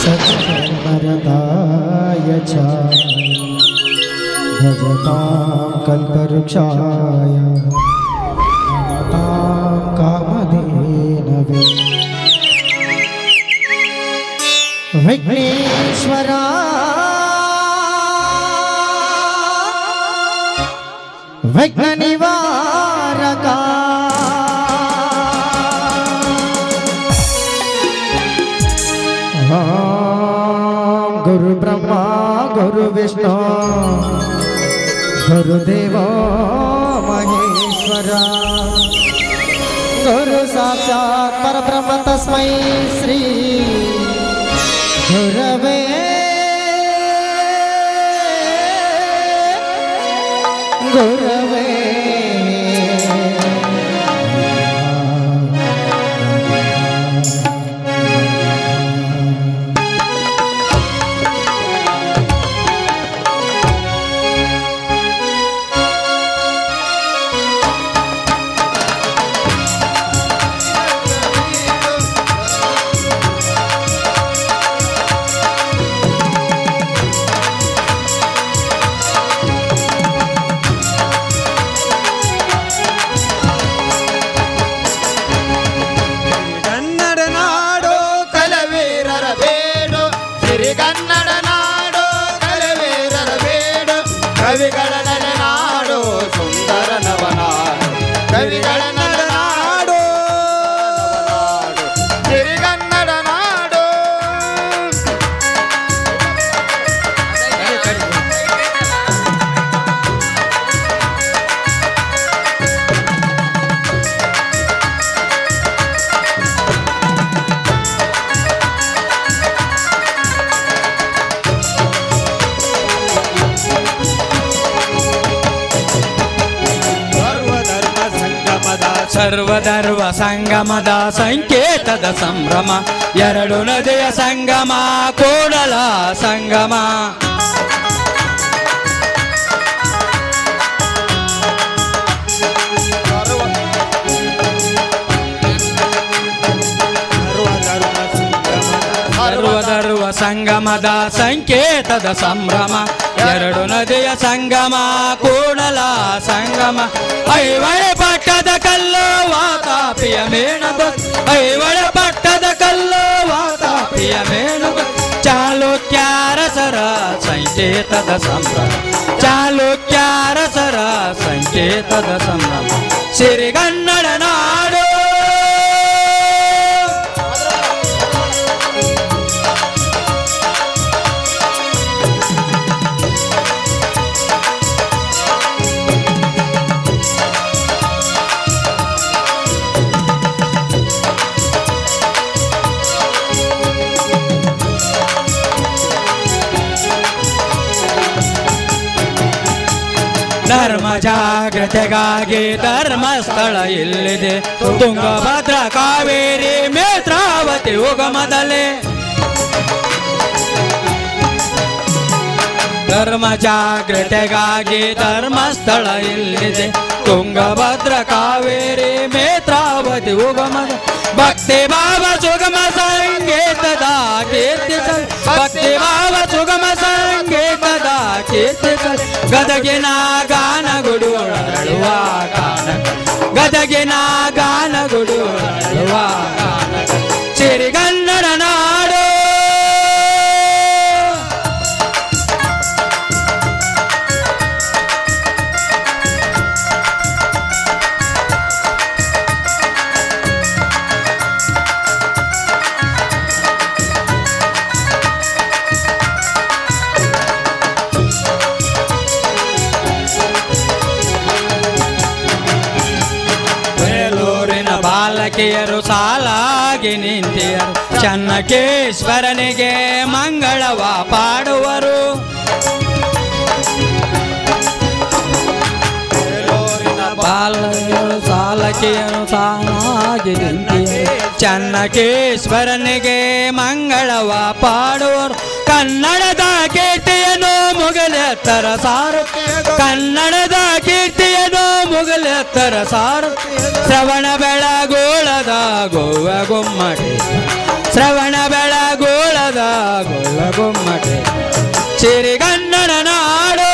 सच्चिन्मरदाय च भजतां कल्पवृक्षाय नमतां कामधेनवे विघ्नेश्वरा विघ्न निवारका गुरु ब्रह्मा गुरु विष्णु गुरुदेवो महेश्वरा गुरु साक्षात् परब्रह्म तस्मै श्री गुरवे गुरवे ಸರ್ವಧರ್ಮ ಸಂಗಮದ ಸಂಕೇತದ ಸಂಭ್ರಮ ಎರಡು ನದಿಯ ಸಂಗಮ ಕೂಡಲ ಸಂಗಮ ಸರ್ವಧರ್ಮ ಸಂಗಮದ ಸಂಕೇತದ ಸಂಭ್ರಮ ಎರಡು ನದಿಯ ಸಂಗಮ ಕೂಡಲ ಸಂಗಮ ಐವಳೆ ಪಟ್ಟದ ಕಲ್ಲು ವಾತಾಪಿಯ ಮೇಣದ ಐವಳೆ ಪಟ್ಟದ ಕಲ್ಲು ವಾತಾಪಿಯ ಮೇಣದ ಚಾಲುಕ್ಯಾರಸರ ಸಂಕೇತದ ಸಂಭ್ರಮ ಚಾಲುಕ್ಯಾರಸರ ಸಂಕೇತದ ಸಂಭ್ರಮ ಸಿರಿಗನ್ನಡ ನಾಡು ಧರ್ಮ ಜಾಗೃತಿಗಾಗಿ ಧರ್ಮಸ್ಥಳ ಇಲ್ಲಿದೆ ತುಂಗಭದ್ರ ಕಾವೇರಿ ನೇತ್ರಾವತಿ ಉಗಮದಲ್ಲಿ ಧರ್ಮ ಜಾಗೃತಿಗಾಗಿ ಧರ್ಮಸ್ಥಳ ಇಲ್ಲಿದೆ ತುಂಗಭದ್ರ ಕಾವೇರಿ ನೇತ್ರಾವತಿ ಉಗಮದ ಭಕ್ತಿ ಭಾವ ಸುಗಮ ಸಂಗೀತದ ಕೀರ್ತಿಸಲ್ ಭಕ್ತಿ ಭಾವ ಸುಗಮ ಸಂಗೀತದ ಕೀರ್ತಿಸಲ್ ಗದಗಿನ ಗಾನಗುಡು ಅರಳುವ ಗಾನ ಗದಗಿನ ಗಾನಗುಡು ಅರಳುವ ಗಾನ ಸಿರಿಗನ್ನಡ ನಾಡು ಬಾಲಕಿಯರು ಸಾಲಾಗಿ ನಿಂತಿಯರು ಚನ್ನಕೇಶ್ವರನಿಗೆ ಮಂಗಳವ ಪಾಡುವರು ಬಾಲಕಿಯರು ಸಾಲಕಿಯರು ಸಾಲಾಗಿ ನಿಂತಿಯರು ಚನ್ನಕೇಶ್ವರನಿಗೆ ಮಂಗಳವ ಪಾಡುವರು ಕನ್ನಡದ ಕೀರ್ತಿಯನ್ನು ಮುಗಲೆತ್ತರ ಸಾರು ಕನ್ನಡದ ಕೀರ್ತಿಯನ್ನು ಮುಗಲೆತ್ತರ ಸಾರು ಶ್ರವಣ ಬೆಳಗೋಳದ ಗೋವ ಗುಮ್ಮಟಿ ಶ್ರವಣ ಬೆಳಗೋಳದ ಗೊಮ್ಮಟೆ ಸಿರಿಗನ್ನಡ ನಾಡು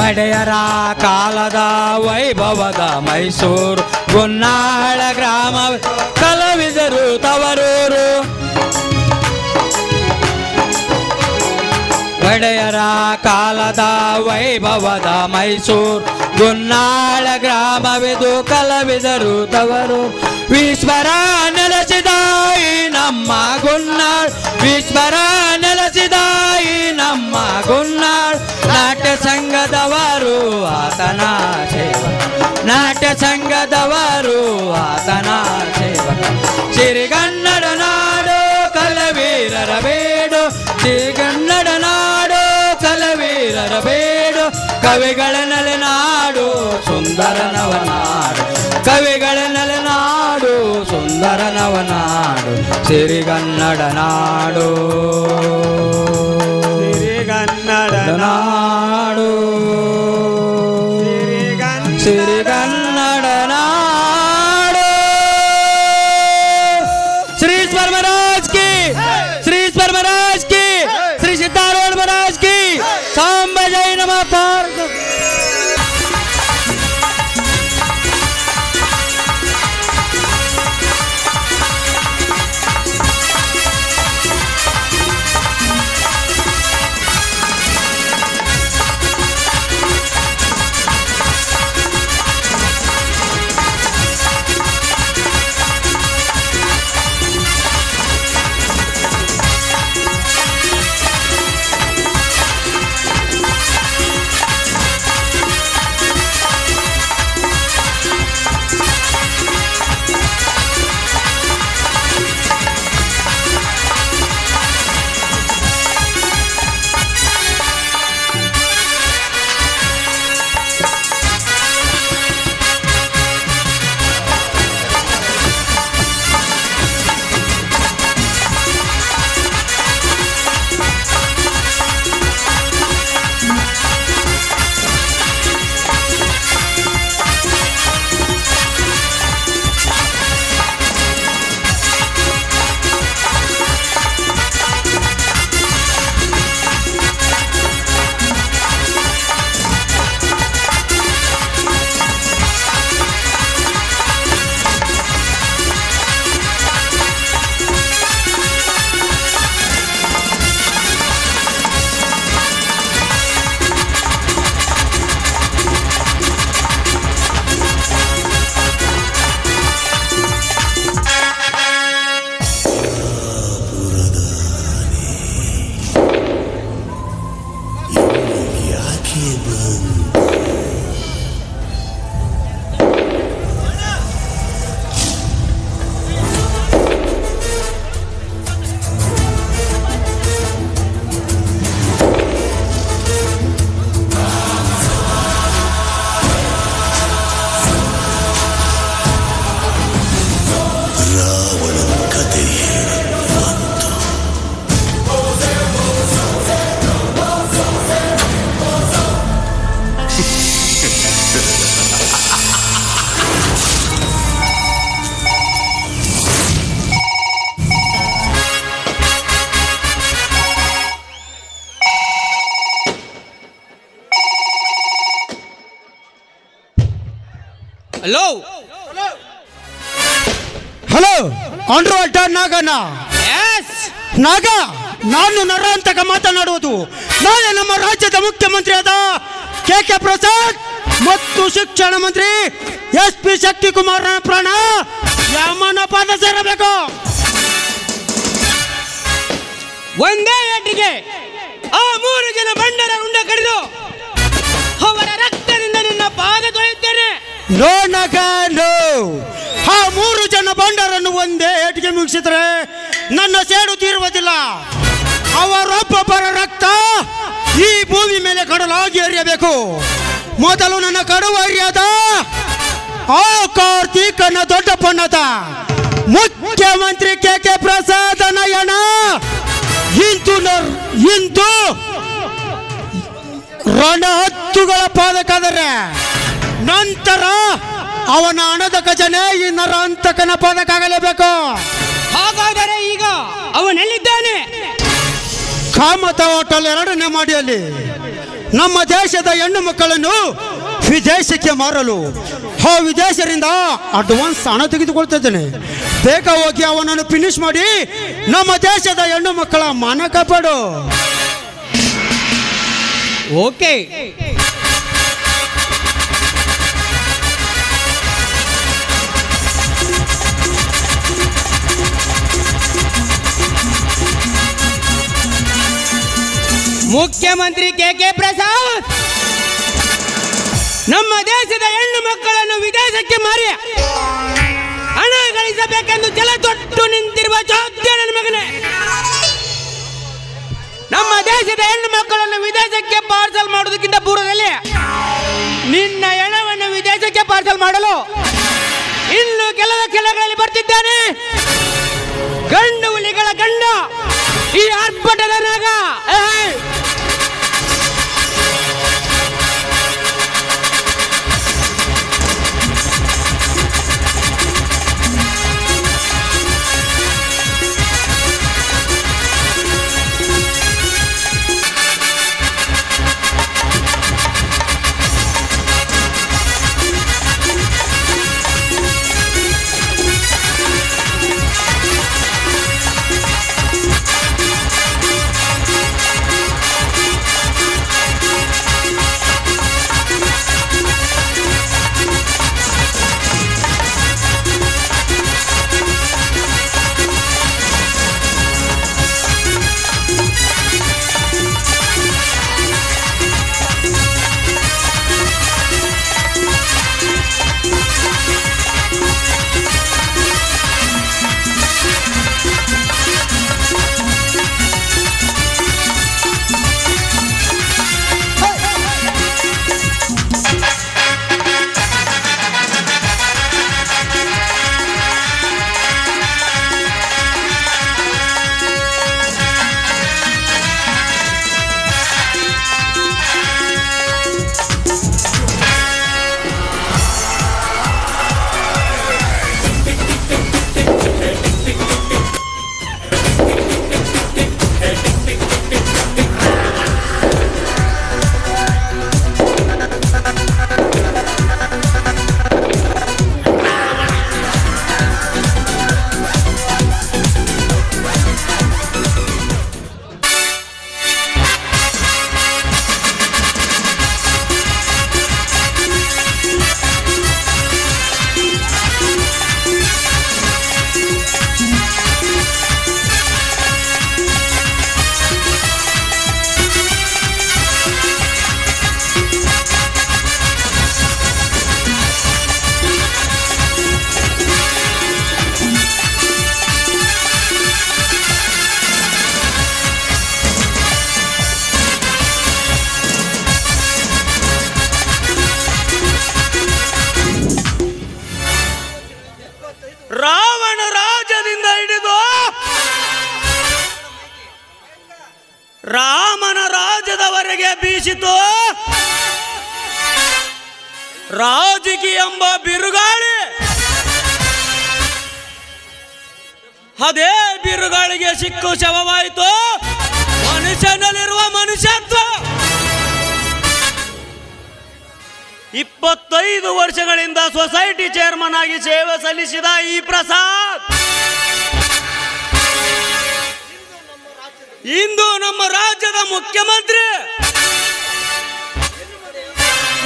ಒಡೆಯರ ಕಾಲದ ವೈಭವದ ಮೈಸೂರು ಗುನ್ನಾಳ ಗ್ರಾಮ ಕಲಾವಿದರು ತವರೂರು ಒಡೆಯರ ಕಾಲದ ವೈಭವದ ಮೈಸೂರು ಗುನ್ನಾಳ ಗ್ರಾಮವಿದು ಕಲಾವಿದರು ತವರು ವಿಶ್ವರ ನೆಲೆಸಿದ ಈ ನಮ್ಮ ಗುನ್ನಾಳ್ ವಿಶ್ವರ ನೆಲೆಸಿದ ಈ ನಮ್ಮ ಗುನ್ನಾಳ್ ನಾಟ್ಯ ಸಂಘದವರು ಆತನ ಸೇವಕ ನಾಟ್ಯ ಸಂಘದವರು ಆತನ ಸೇವಕ ಸಿರಿಗನ್ನಡ ನಾಡು ಕಲವೀರರ ಬೇಡು ಸಿರಿಗನ್ನಡ ನಾಡು ಕಲವೀರರ ಬೇಡು ಕವಿಗಳ ನೆಲೆನಾಡು ಸುಂದರ ನವನಾಡು ಕವಿಗಳ ನೆಲೆನಾಡು ಸುಂದರ ನವನಾಡು ಸಿರಿಗನ್ನಡ ನಾಡು ಸಿರಿಗನ್ನಡ ನಾಡು ಸಿರಿಗನ್ನಡ ನಾಡು ಶ್ರೀ ಸ್ವರ್ ಮಹಾರಾಜ್ ಕಿ ಶ್ರೀ ಸ್ವರ್ ಮಹಾರಾಜ್ ಕಿ ಶ್ರೀ ಸಿದ್ಧಾರೂಢ ಮಹಾರಾಜ್ ಕಿ ಸಾಂಬ ಜೈ ನಮಃ Partha hello hello underworld Naganna S Naga ನಾನು ನರಾಂತಕ ಮಾತನಾಡುವುದು ನಾಳೆ ನಮ್ಮ ರಾಜ್ಯದ ಮುಖ್ಯಮಂತ್ರಿಯಾದ ಕೆ ಪ್ರಸಾದ್ ಮತ್ತು ಶಿಕ್ಷಣ ಮಂತ್ರಿ SP ಶಕ್ತಿಕುಮಾರನ ಪ್ರಾಣ ಯಮನ ಪಾದ ಸೇರಬೇಕು. ಒಂದೇ ಏಟಿಗೆ ಆ 3 ಜನ ಬಂಡರ ಉಂಡ ಕಡಿದು ಅವರ ರಕ್ತದಿಂದ ನಿನ್ನ ಪಾದ ತೊಳೆಯುತ್ತೇನೆ. ನೋ ನಗ ನೋ, ಆ 3 ಜನ ಬಂಡರನ್ನು ಒಂದೇ ಏಟಿಗೆ ಮುಗಿಸಿದ್ರೆ ನನ್ನ ಸೇಡು ತೀರುವುದಿಲ್ಲ. ಅವರೊಬ್ಬೊಬ್ಬರ ರಕ್ತ ಈ ಭೂಮಿ ಮೇಲೆ ಕಡಲಾಗಿ ಹರಿಯಬೇಕು. ಮೊದಲು ನನ್ನ ಕಡುವರಿಯಾದ ಆ ಕಾರ್ತೀಕನ ದೊಡ್ಡಪ್ಪನದ ಮುಖ್ಯಮಂತ್ರಿ ಕೆ ಪ್ರಸಾದ ನಯನ ಇಂದು ರಣ ಹತ್ತುಗಳ ಪಾದಕಾದರೆ ನಂತರ ಅವನ ಹಣದ ಖಜಾನೆ ಈ ನರಾಂತಕನ ಪಾದಕ್ಕಾಗಲೇಬೇಕು. ಹಾಗಾದರೆ ಈಗ ಅವನೆಲ್ಲಿದ್ದಾನೆ? ಕಾಮತ ಹೋಟೆಲ್ 2ನೇ ಮಾಡಿಯಲ್ಲಿ ನಮ್ಮ ದೇಶದ ಹೆಣ್ಣು ಮಕ್ಕಳನ್ನು ವಿದೇಶಕ್ಕೆ ಮಾರಲು ಆ ವಿದೇಶರಿಂದ ಅಡ್ವಾನ್ಸ್ ಹಣ ತೆಗೆದುಕೊಳ್ತಿದ್ದೇನೆ. ಬೇಗ ಹೋಗಿ ಅವನನ್ನು ಫಿನಿಶ್ ಮಾಡಿ ನಮ್ಮ ದೇಶದ ಹೆಣ್ಣು ಮಕ್ಕಳ ಮಾನ ಕಾಪಾಡು. ಓಕೆ. ಮುಖ್ಯಮಂತ್ರಿ ಕೆ ಪ್ರಸಾದ್ ನಮ್ಮ ದೇಶದ ಹೆಣ್ಣು ಮಕ್ಕಳನ್ನು ವಿದೇಶಕ್ಕೆ ಮಾರಿ ಹಣ ಗಳಿಸಬೇಕೆಂದು ಜಲ ತೊಟ್ಟು ನಿಂತಿರುವ ಚೋದ್ಯ ನನ್ನ ಮಗನೇ. ನಮ್ಮ ದೇಶದ ಹೆಣ್ಣು ಮಕ್ಕಳನ್ನು ವಿದೇಶಕ್ಕೆ ಪಾರ್ಸಲ್ ಮಾಡುವುದಕ್ಕಿಂತ ಪೂರ್ವದಲ್ಲಿ ನಿನ್ನ ಹೆಣವನ್ನು ವಿದೇಶಕ್ಕೆ ಪಾರ್ಸಲ್ ಮಾಡಲು ಇನ್ನು ಕೆಲವು ಕೆಲಗಳಲ್ಲಿ ಬರ್ತಿದ್ದಾನೆ ಗಂಡು ಹುಲಿಗಳ ಗಂಡ ಈ ಆರ್ಭಟದ ನಾಗ. ರಾವಣ ರಾಜ್ಯದಿಂದ ಹಿಡಿದು ರಾಮನ ರಾಜ್ಯದವರೆಗೆ ಬೀಸಿತು ರಾಜಕೀಯ ಎಂಬ ಬಿರುಗಾಳಿ. ಅದೇ ಬಿರುಗಾಳಿಗೆ ಸಿಕ್ಕು ಶವವಾಯಿತು ಮನುಷ್ಯನಲ್ಲಿರುವ ಮನುಷ್ಯತ್ವ. 25 ವರ್ಷಗಳಿಂದ ಸೊಸೈಟಿ ಚೇರ್ಮನ್ ಆಗಿ ಸೇವೆ ಸಲ್ಲಿಸಿದ ಈ ಪ್ರಸಾದ್ ಇಂದು ನಮ್ಮ ರಾಜ್ಯದ ಮುಖ್ಯಮಂತ್ರಿ.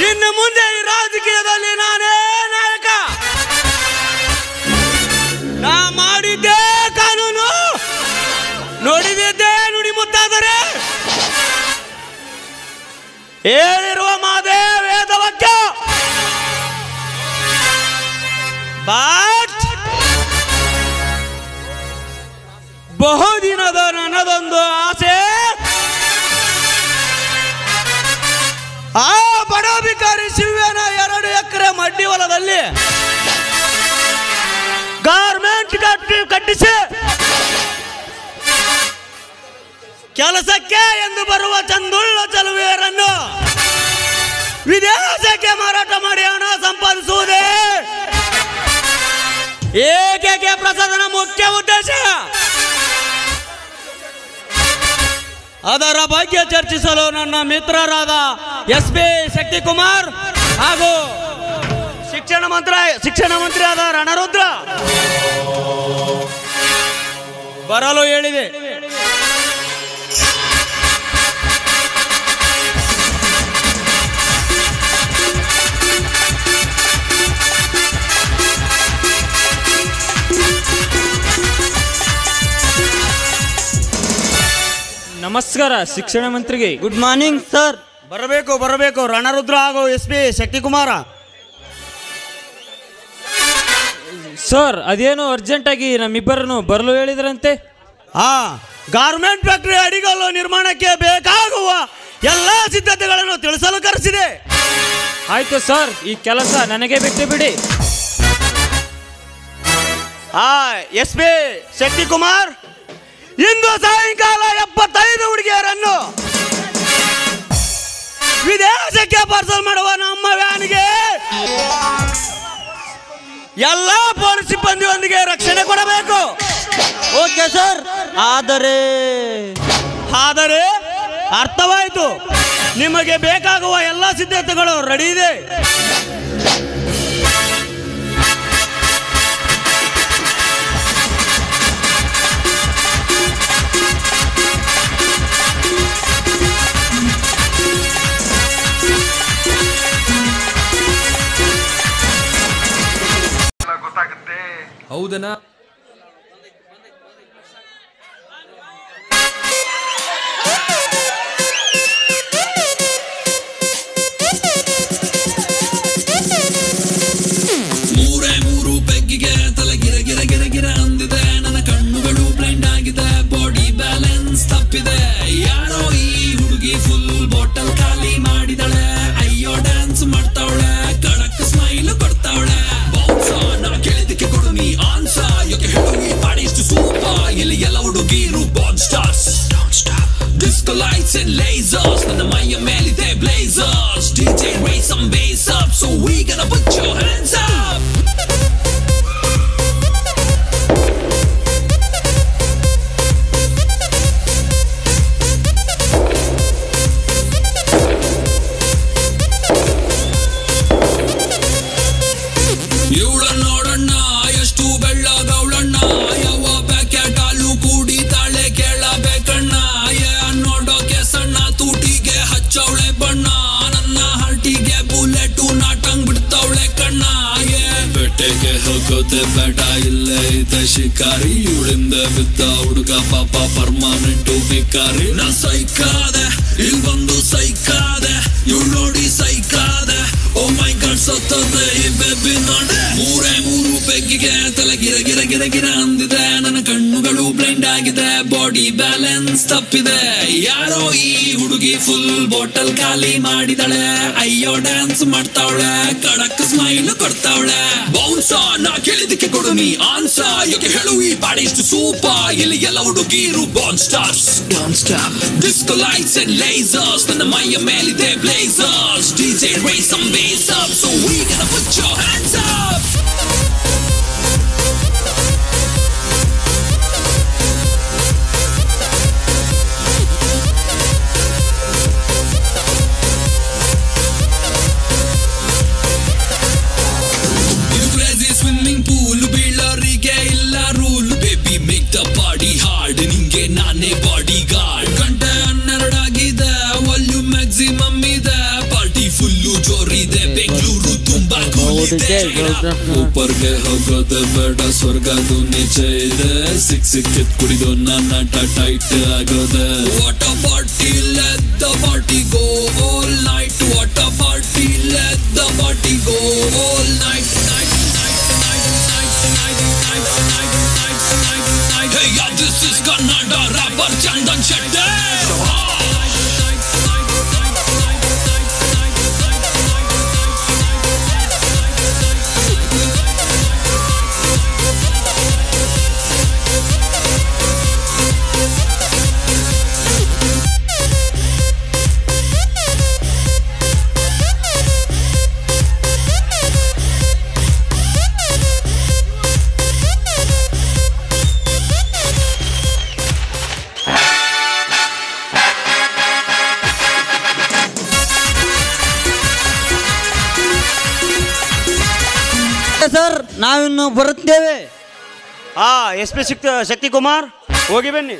ಇನ್ನು ಮುಂದೆ ಈ ರಾಜಕೀಯದಲ್ಲಿ ನಾನೇ ನಾಯಕ. ನಾ ಮಾಡಿದ್ದೆ ಕಾನೂನು, ನೋಡಿದ್ದೆ ನುಡಿಮುತ್ತಾದರೆ, ಹೇಳಿರುವ ಮಾದೇ ವೇದವಾಕ್ಯ. ಬಟ್ ಬಹುದಿನದ ನನ್ನದೊಂದು ಆಸೆ, ಆ ಬಡ ಭಿಕಾರಿ ಗಾರ್ಮೆಂಟ್ ಕಟ್ಟಿಸಿ ಕೆಲಸಕ್ಕೆ ಎಂದು ಬರುವ ಚಂದುಳ್ಳ ಚಲುವೆಯರನ್ನು ವಿದೇಶಕ್ಕೆ ಮಾರಾಟ ಮಾಡಿ ಹಣ ಸಂಪಾದಿಸುವುದೇ ಏಕೈಕ ಪ್ರಸಾದನ ಮುಖ್ಯ ಉದ್ದೇಶ. ಅದರ ಬಗ್ಗೆ ಚರ್ಚಿಸಲು ನನ್ನ ಮಿತ್ರರಾದ SP ಶಕ್ತಿಕುಮಾರ್ ಹಾಗೂ ಶಿಕ್ಷಣ ಮಂತ್ರಿ ಆದ ರಣರುದ್ರ ಬರಲು ಹೇಳಿದೆ. ನಮಸ್ಕಾರ ಶಿಕ್ಷಣ ಮಂತ್ರಿಗೆ. Good morning sir. ಬರಬೇಕು ರಣರುದ್ರ ಹಾಗೂ SP ಶಕ್ತಿಕುಮಾರ. ಸರ್ ಅದೇನು ಅರ್ಜೆಂಟಾಗಿ ನಮ್ಮಿಬ್ಬರನ್ನು ಬರಲು ಹೇಳಿದ್ರಂತೆ. ಗಾರ್ಮೆಂಟ್ ಫ್ಯಾಕ್ಟರಿ ಅಡಿಗಲ್ಲು ನಿರ್ಮಾಣಕ್ಕೆ ಬೇಕಾಗುವ ಎಲ್ಲ ಸಿದ್ಧತೆಗಳನ್ನು ತಿಳಿಸಲು ಕರೆಸಿದೆ. ಆಯ್ತು ಸರ್, ಈ ಕೆಲಸ ನನಗೆ ಬಿಟ್ಟು ಬಿಡಿ. SP ಶಕ್ತಿಕುಮಾರ್, ಇಂದು ಸಾಯಂಕಾಲ 75 ಹುಡುಗಿಯರನ್ನು ವಿದೇಶಕ್ಕೆ ಪಾರ್ಸಲ್ ಮಾಡುವ ನಮ್ಮ ವ್ಯಾನ್ಗೆ ಎಲ್ಲ ಪೊಲೀಸ್ ಸಿಬ್ಬಂದಿಯೊಂದಿಗೆ ರಕ್ಷಣೆ ಕೊಡಬೇಕು. Okay sir. ಆದರೆ ಅರ್ಥವಾಯಿತು. ನಿಮಗೆ ಬೇಕಾಗುವ ಎಲ್ಲ ಸಿದ್ಧತೆಗಳು ರೆಡಿ ಇದೆ. ಹೌದನಾ? ಮೂರು ಬೆಗ್ಗಿಗೆ ತಲೆ ಗಿರ ಅಂದಿದೆ. ನನ್ನ ಕಣ್ಣುಗಳು ಬ್ಲೈಂಡ್ ಆಗಿದೆ, ಬಾಡಿ ಬ್ಯಾಲೆನ್ಸ್ ತಪ್ಪಿದೆ. ಯಾರೋ ಈ ಹುಡುಗಿ ಫುಲ್ ಬಾಟಲ್ ಖಾಲಿ ಮಾಡಿದಳೆ. ಅಯ್ಯೋ ಡ್ಯಾನ್ಸ್ ಮಾಡ್ತಾವಳೆ, ಕಡಕ್ ಸ್ಮೈಲ್ ಕೊಡ್ತಾವಳೆ. ನಾ ಕೇಳಿದಕ್ಕೆ ಕೊಡು ನೀ ಆನ್ಸರ್. ಯಾಕೆ ಹೇಳು ಈ ಬಾಡಿ ಇಷ್ಟು ಸೂಪರ್. ಇಲ್ಲಿ ಎಲ್ಲ ಹುಡುಗಿರು ಬಾನ್ stars. Disco lights and lasers, ನನ್ನ ಮೈಯ ಮೇಲಿದೆ blazers. DJ raise some bass up, so we gonna put your hands up. ಇವಳ ನೋಡಣ್ಣ ಎಷ್ಟು ಬೆಳ್ಳಗವಳಣ್ಣ. ಯಾವ ಪ್ಯಾಕೆಟ್ ಹಾಲು ಕುಡಿತಾಳೆ ಕೇಳಬೇಕಣ್ಣ. ನೋಡೋಕೆ ಸಣ್ಣ, ತೂಟಿಗೆ ಹಚ್ಚವಳೆ ಬಣ್ಣ. ನನ್ನ ಹರ್ಟಿಗೆ ಬುಲೆಟು ನಾಟಂಗ್ ಬಿಡ್ತಾವಳೆ ಕಣ್ಣ. ಬೆಟ್ಟೆಗೆ ಹೋಗೋದೆ ಬೇಡ, ಇಲ್ಲೇ ಇದೆ ಶಿಕಾರಿ. ಇವಳಿಂದ ಬಿದ್ದ ಹುಡುಗ ಪಾಪ ಪರ್ಮನೆಂಟು ಭಿಕಾರಿ. ನಾ ಸೈಕಾದೆ, ಇಲ್ಲಿ ಬಂದು ಸೈಕಾದೆ. ಇವಳು ನೋಡಿ ಸೈಕಾದೆ. ಓ ಮೈ ಗಾಡ್ ಸತ್ತದೆ ಈ ಬೇಬಿ ನೋಡೆ. ಮೂರು ಬೆಗ್ಗಿಗೆ ತಲೆ ಗಿರ ಅಂದಿದೆ. ನನ್ನ ಕಣ್ಣುಗಳು ಬ್ಲೈಂಡ್ ಆಗಿದೆ, ಬಾಡಿ ಬ್ಯಾಲೆನ್ಸ್ ತಪ್ಪಿದೆ. ಯಾರೋ ಈ ಹುಡುಗಿ ಫುಲ್ ಬಾಟಲ್ ಖಾಲಿ ಮಾಡಿದಳೆ. ಅಯ್ಯೋ ಡ್ಯಾನ್ಸ್ ಮಾಡ್ತಾವಳೆ, ಕಡಕ್ ಸ್ಮೈಲ್ ಕೊಡ್ತಾವಳೆ. ಬೌನ್ಸ ನಾ ಕೇಳಿದಕ್ಕೆ ಕೊಡು ನೀ ಆನ್ಸರ್. ಯಾಕೆ ಹೇಳು ಈ ಬಾಡಿ ಇಷ್ಟು ಸೂಪರ್. ಇಲ್ಲಿ ಎಲ್ಲ ಹುಡುಗಿರು ಬಾನ್ stars. Disco lights and lasers, ನನ್ನ ಮೈಯ ಮೇಲಿದೆ blazers. DJ raise some bass up, so we gonna put your hands up. ಇದು crazy swimming pool, ಬೀಳೋರಿಗೆ ಇಲ್ಲ rule. Baby make the party hard, ನಿಂಗೆ ನಾನೇ ಬಾಡಿ ಗಾರ್ಡ್. ಗಂಟೆ 12 ಆಗಿದೆ, ವಾಲ್ಯೂಮ್ ಮ್ಯಾಕ್ಸಿಮಮ್ ಇದೆ. ಪಾರ್ಟಿ ಫುಲ್ಲು ಜೋರಿದೆ, ಬೆಂಗಳೂರು ತುಂಬಾ ಕೂಲಿದೆ. ಊಪರ್ಗೆ ಹೋಗೋದೆ ಬೇಡ, ಸ್ವರ್ಗದು ನೀಚೆ ಇದೆ. ಸಿಕ್ಕಿದ್ ಕುಡಿದು ನನ್ನ ಟೈಟ್ ಆಗೋದೆ. What a party, let the party go all night. What a party, let the party go all night. Hey, yeah, this is Kannada rapper Chandan Shetty. Sir ನಾವಿನ್ನು ಬರುತ್ತೇವೆ. SP ಶಕ್ತಿ ಕುಮಾರ್ ಹೋಗಿ ಬನ್ನಿ.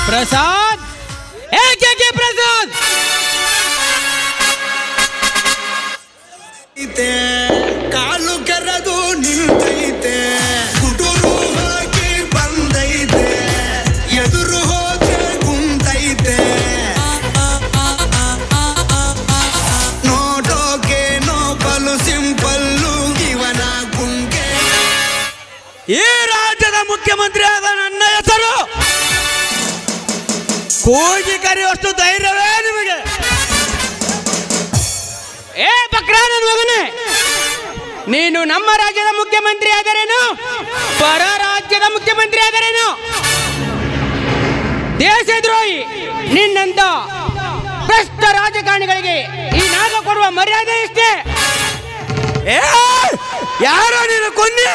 ಪ್ರಸಾದ್ ಏಕೆ ಪ್ರಸಾದ್ ಕಾಲು ಕೆರೆದು ನಿಲ್ತೈತೆ, ಗುಡುರು ಹೋಗಿ ಬಂದೈತೆ, ಎದುರು ಹೋದ್ರೆ ಕುಂತೈತೆ, ನೋಡೋಕೆ ನೋಬಲು ಸಿಂಪಲ್ಲು ಇವನ ಗುಂಗೆ. ಈ ರಾಜ್ಯದ ಮುಖ್ಯಮಂತ್ರಿ ಆದ ನನ್ನ ಹೆಸರು ಕೂಗಿ ಕರೆಯುವಷ್ಟು ಧೈರ್ಯವೇ ನಿಮಗೆ? ಬಕ್ರಾ ನನ್ನ ಮಗನೇ, ನೀನು ನಮ್ಮ ರಾಜ್ಯದ ಮುಖ್ಯಮಂತ್ರಿ ಆದರೇನು, ಪರ ರಾಜ್ಯದ ಮುಖ್ಯಮಂತ್ರಿ ಆದರೇನು, ದೇಶದ್ರೋಹಿ ನಿನ್ನಂತ ಭ್ರಷ್ಟ ರಾಜಕಾರಣಿಗಳಿಗೆ ಈ ನಾಗ ಕೊಡುವ ಮರ್ಯಾದೆ ಇಷ್ಟೇ. ಯಾರೋ ನೀನು ಕೊಂದಿ?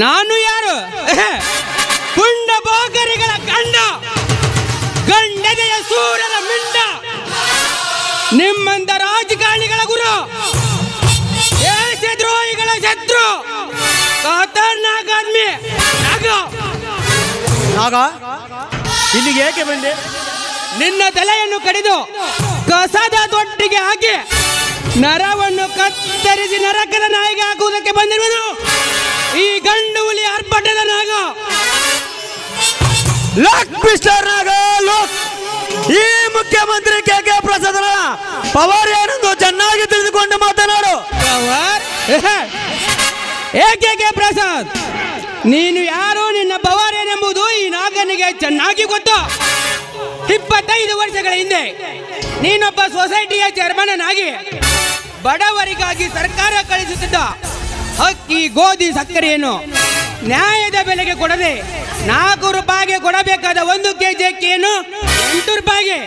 ನಾನು ಯಾರು? ಪುಂಡ ಬೋಗರಿಗಳ ಗಂಡ, ಗಂಡದೆಯ ಸೂರರ ಮಿಂಡ, ನಿಮ್ಮಂತ ರಾಜಕಾರಣಿಗಳ ಗುರು, ದೇಶದ್ರೋಹಿಗಳ ಶತ್ರು, ಖತರ್ನಾಕ್ ಆದ್ಮಿ ನಾಗ ಇಲ್ಲಿಗೆ ಏಕೆ ಬಂದೆ? ನಿನ್ನ ತಲೆಯನ್ನು ಕಡಿದು ಕಸದ ತೊಟ್ಟಿಗೆ ಹಾಕಿ ನರವನ್ನು ಕತ್ತರಿಸಿ ನರಕದ ನಾಯಿಗೆ ಹಾಕುವುದಕ್ಕೆ ಬಂದಿರುವನು ಈ ಗಂಡು ಹುಲಿ ಆರ್ಭಟದ ನಾಗ. ಲೋಕ್ ಮಿಸ್ಟರ್ ನಾಗ, ಲೋಕ್, ಈ ಮುಖ್ಯಮಂತ್ರಿ KK ಪ್ರಸಾದನ ಪವರ್ ಏನೆಂದು ಚೆನ್ನಾಗಿ ತಿಳಿದುಕೊಂಡು ಮಾತನಾಡು. ಏಕೆ ಪ್ರಸಾದ್, ನೀನು ಯಾರು, ನಿನ್ನ ಪವರ್ ಏನೆಂಬುದು ಈ ನಾಗನಿಗೆ ಚೆನ್ನಾಗಿ ಗೊತ್ತು. 25 ವರ್ಷಗಳ ಹಿಂದೆ ನೀನೊಬ್ಬ ಸೊಸೈಟಿಯ ಚೇರ್ಮನ್ ಆಗಿ ಬಡವರಿಗಾಗಿ ಸರ್ಕಾರ ಕಳಿಸುತ್ತಿದ್ದ ಅಕ್ಕಿ, ಗೋಧಿ, ಸಕ್ಕರೆಯನ್ನು ನ್ಯಾಯದ ಬೆಲೆಗೆ ಕೊಡದೆ 4 ರೂಪಾಯಿಗೆ ಕೊಡಬೇಕಾದ 1 ಕೆಜಿ ಅಕ್ಕಿಯನ್ನು 8 ರೂಪಾಯಿಗೆ,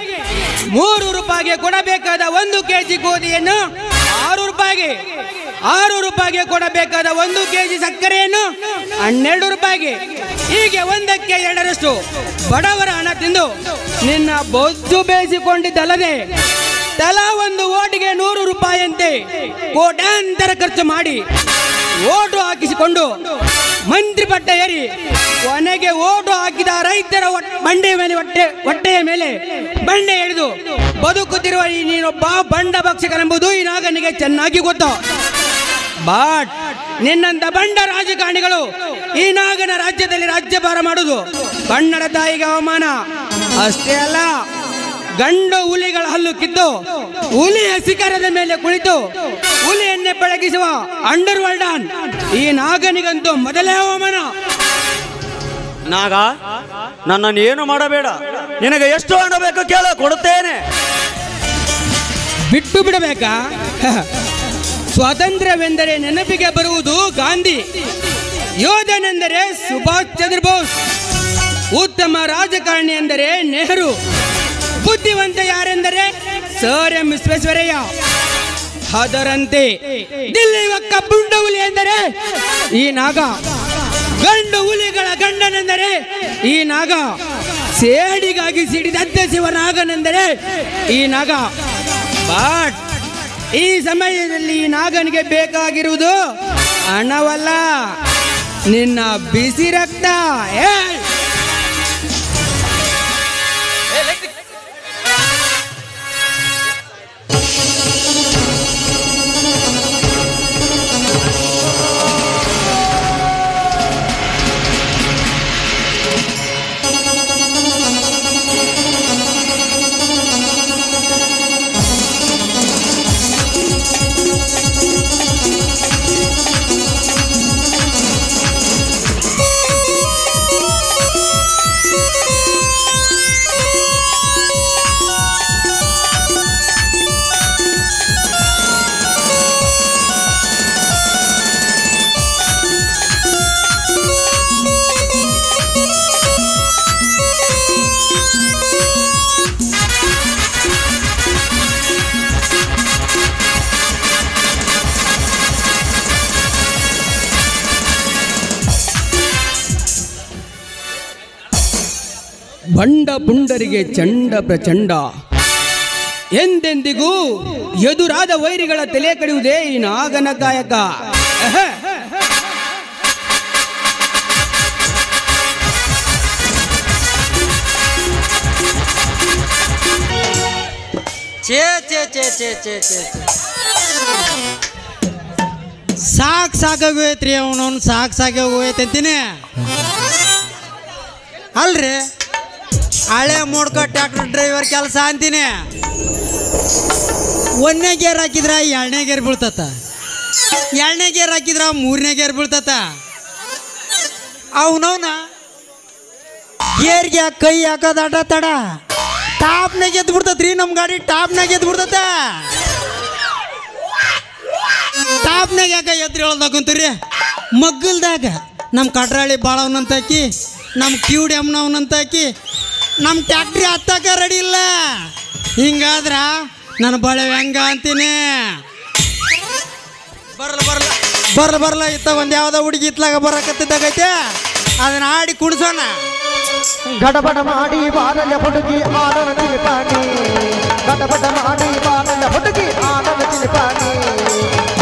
3 ರೂಪಾಯಿಗೆ ಕೊಡಬೇಕಾದ 1 ಕೆಜಿ ಗೋಧಿಯನ್ನು 6 ರೂಪಾಯಿಗೆ, 6 ರೂಪಾಯಿಗೆ ಕೊಡಬೇಕಾದ 1 ಕೆಜಿ ಸಕ್ಕರೆಯನ್ನು 12 ರೂಪಾಯಿಗೆ, ಹೀಗೆ 1ಕ್ಕೆ 2ರಷ್ಟು ಬಡವರ ಹಣ ತಿಂದು ನಿನ್ನ ಬೊಜ್ಜು ಬೇಯಿಸಿಕೊಂಡಿದ್ದಲ್ಲದೆ ತಲಾ ಒಂದು ಓಟಿಗೆ 100 ರೂಪಾಯಿಯಂತೆ ಕೋಟ್ಯಾಂತರ ಖರ್ಚು ಮಾಡಿ ಓಟು ಹಾಕಿಸಿಕೊಂಡು ಮಂತ್ರಿ ಪಟ್ಟ ಏರಿ ಕೊನೆಗೆ ಓಟು ಹಾಕಿದ ರೈತರ ಹೊಟ್ಟೆಯ ಮೇಲೆ ಬಂಡೆ ಎಳೆದು ಬದುಕುತ್ತಿರುವ ನೀನೊಬ್ಬ ಬಂಡ ಭಕ್ಷಕನೆಂಬುದು ಈ ನಾಗನಿಗೆ ಚೆನ್ನಾಗಿ ಗೊತ್ತು. ಬಟ್ ನಿನ್ನಂತ ಬಂಡ ರಾಜಕಾರಣಿಗಳು ಈ ನಾಗನ ರಾಜ್ಯದಲ್ಲಿ ರಾಜ್ಯಭಾರ ಮಾಡುವುದು ಕನ್ನಡ ತಾಯಿಗೆ ಅವಮಾನ. ಅಷ್ಟೇ ಅಲ್ಲ, ಗಂಡು ಹುಲಿಗಳ ಹಲ್ಲು ಕಿತ್ತು ಹುಲಿಯ ಶಿಖರದ ಮೇಲೆ ಕುಳಿತು ಹುಲಿಯನ್ನೇ ಬೆಳಗಿಸುವ ಅಂಡರ್ ವರ್ಲ್ಡ್ ಈ ನಾಗನಿಗಂತೂ ಮೊದಲೇ ಅವಮಾನ. ನಾಗ, ನನ್ನನ್ನು ಏನು ಮಾಡಬೇಡ. ನಿನಗೆ ಎಷ್ಟು ಹಣ ಬೇಕು ಕೇಳ, ಕೊಡುತ್ತೇನೆ. ಬಿಟ್ಟು ಬಿಡಬೇಕಾ? ಸ್ವಾತಂತ್ರ್ಯವೆಂದರೆ ನೆನಪಿಗೆ ಬರುವುದು ಗಾಂಧಿ, ಯೋಧನೆಂದರೆ ಸುಭಾಷ್ ಚಂದ್ರ ಬೋಸ್, ಉತ್ತಮ ರಾಜಕಾರಣಿ ಎಂದರೆ ನೆಹರು, ಬುದ್ಧಿವಂತ ಯಾರೆಂದರೆ ಸರ್ ಎಂ ವಿಶ್ವೇಶ್ವರಯ್ಯ. ಅದರಂತೆ ದಿಲ್ಲಿ ಒಕ್ಕ ಬುಂಡ ಹುಲಿ ಎಂದರೆ ಈ ನಾಗ, ಗಂಡು ಹುಲಿಗಳ ಗಂಡನೆಂದರೆ ಈ ನಾಗ, ಸೇಡಿಗಾಗಿ ಸಿಡಿದಂತೆ ಶಿವನಾಗನೆಂದರೆ ಈ ನಾಗ. ಬಟ್ ಈ ಸಮಯದಲ್ಲಿ ಈ ನಾಗನಿಗೆ ಬೇಕಾಗಿರುವುದು ಹಣವಲ್ಲ, ನಿನ್ನ ಬಿಸಿ ರಕ್ತ. ಭಂಡ ಪುಂಡರಿಗೆ ಚಂಡ ಪ್ರಚಂಡ. ಎಂದೆಂದಿಗೂ ಎದುರಾದ ವೈರಿಗಳ ತಲೆ ಕಡಿಯುವುದೇ ಈ ನಾಗನ ಕಾಯಕ. ಛೇ ಛೇ ಛೇ ಛೇ ಛೇ ಛೇ ಸಾಕಾಗೋಯ್ತ್ರಿ ಅವನವ್ನು ಸಾಕಾಗಿ ಹೋಗೈತೆ ಅಂತೀನಿ. ಅಲ್ರಿ ಹಳೆ ಮೋಡ್ಕೊ ಟ್ರ್ಯಾಕ್ಟರ್ ಡ್ರೈವರ್ ಕೆಲಸ ಅಂತೀನಿ. ಒಂದನೇ ಗೇರ್ ಹಾಕಿದ್ರ ಎರಡನೇ ಗೇರ್ ಬೀಳ್ತತ, ಎರಡನೇ ಗೇರ್ ಹಾಕಿದ್ರ ಮೂರನೇ ಗೇರ್ ಬೀಳ್ತತ. ಅವನವನ ಗೇರ್ಗೆ ಕೈ ಹಾಕೋದ ಅಡ ತಡ ಟಾಪ್ನಾಗ ಎದ್ದು ಬಿಡ್ತತ್ರಿ. ನಮ್ಮ ಗಾಡಿ ಟಾಪ್ನಾಗ ಎದ್ದು ಬಿಡ್ತತ. ಟಾಪ್ನಾಗ ಯಾಕೆ ಎದ್ದು ಹೇಳೋದಾಕಂತೀರಿ? ಮಗ್ಗಲ್ದಾಗ ನಮ್ಮ ಕಟ್ರಾಳಿ ಬಾಳವನಂತಾಕಿ, ನಮ್ಮ ಕ್ಯೂಡಿ ಅಮ್ಮನವನಂತಾಕಿ, ನಮ್ಮ ಟ್ಯಾಕ್ಟ್ರಿ ಹತ್ತಾಕ ರೆಡಿ ಇಲ್ಲ. ಹಿಂಗಾದ್ರ ನಾನು ಬಳೆ ಹೆಂಗ ಅಂತೀನಿ. ಬರಲ್ಲ ಇತ್ತ ಒಂದು ಯಾವುದೋ ಹುಡುಗಿ ಇತ್ಲಾಗ ಬರಕತ್ತಿದ್ದಾಗೈತೆ, ಅದನ್ನ ಆಡಿ ಕುಣಿಸೋಣ. ಗಡಬಡ ಮಾಡಿ ಬಾರಲ ಹುಡುಗಿ ಆಡನ ಚಿಲಿಪಾನಿ, ಗಡಬಡ ಮಾಡಿ ಬಾರಲ ಹುಡುಗಿ ಆಡನ ಚಿಲಿಪಾನಿ,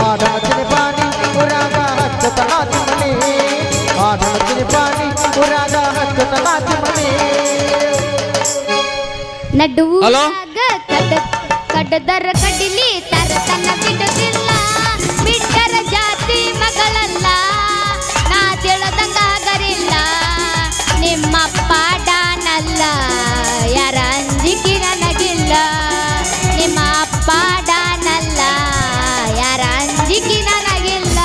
ಆಡನ ಚಿಲಿಪಾನಿ ಉರಾಗ ಹಚ್ಚತನ ಚಿಮಣಿ, ಆಡನ ಚಿಲಿಪಾನಿ ಉರಾಗ ಹಚ್ಚತನ ಚಿಮಣಿ. ನಡುವಾಗ ಕಡ್ಡದರ ಕಡಿಲಿ ತರತನ ಬಿಡುತ್ತಿಲ್ಲ, ಬಿಟ್ಟರ ಜಾತಿ ಮಗಳಲ್ಲ, ನಾ ತಿಳದಂಗಾಗರಿಲ್ಲ, ನಿಮ್ಮಪ್ಪ ಡಾನಲ್ಲ, ಯಾರ ಅಂಜಿಕೆ ನನಗಿಲ್ಲ, ನಿಮ್ಮ ಅಪ್ಪ ಡಾನಲ್ಲ, ಯಾರ ಅಂಜಿಕೆ ನನಗಿಲ್ಲ.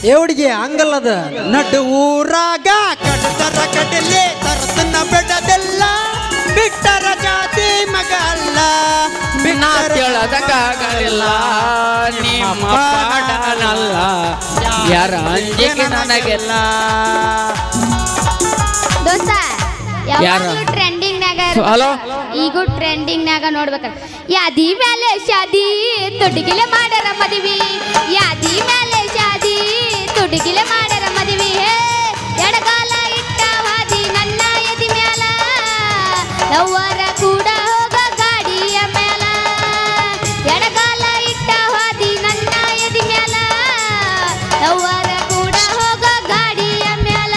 ಏ ಹುಡುಗಿ ಹಂಗಲ್ಲದ. ನಡು ಊರಾಗ ಕಡ್ಡರ ಕಡಲಿ ತರತನ ಬಿಡದೆಲ್ಲ, ಬಿಟ್ಟರ ಜಾತಿ ಮಗ ಅಲ್ಲ, ತಿಳದಂಗಾಗಲಿಲ್ಲ, ನಿಮ್ಮ ಪಾಡನಲ್ಲ, ಯಾರ ಅಂಜಿಕೆ ನನಗೆಲ್ಲ. ದೋಸ್ತ ಯಾರು? ಯಾವಾಗಲೂ ಟ್ರೆಂಡಿಂಗ್ನಾಗ ಹಲೋ ಈಗೂ ಟ್ರೆಂಡಿಂಗ್ನಾಗ ನೋಡ್ಬೇಕ. ಯಾದಿ ಮೇಲೆ ಶಾದಿ ತುಡುಗಿಲೆ ಮಾಡರ ಮದುವೆ, ಯಾದಿ ಮೇಲೆ ಶಾದಿ ತುಡುಗಿಲೆ ಮಾಡರ ಮದುವೆ. ಎಡಗಾಲ ಇಟ್ಟ ಹಾದಿ ನನ್ನ ಎದಿ ಮ್ಯಾಲ, ಲವ್ವರ ಕೂಡ ಹೋಗ ಗಾಡಿಯ ಮ್ಯಾಲ, ಎಡಗಾಲ ಇಟ್ಟ ಹಾದಿ ನನ್ನ ಎದಿ ಮ್ಯಾಲ, ಲವ್ವರ ಕೂಡ ಹೋಗ ಗಾಡಿಯ ಮ್ಯಾಲ.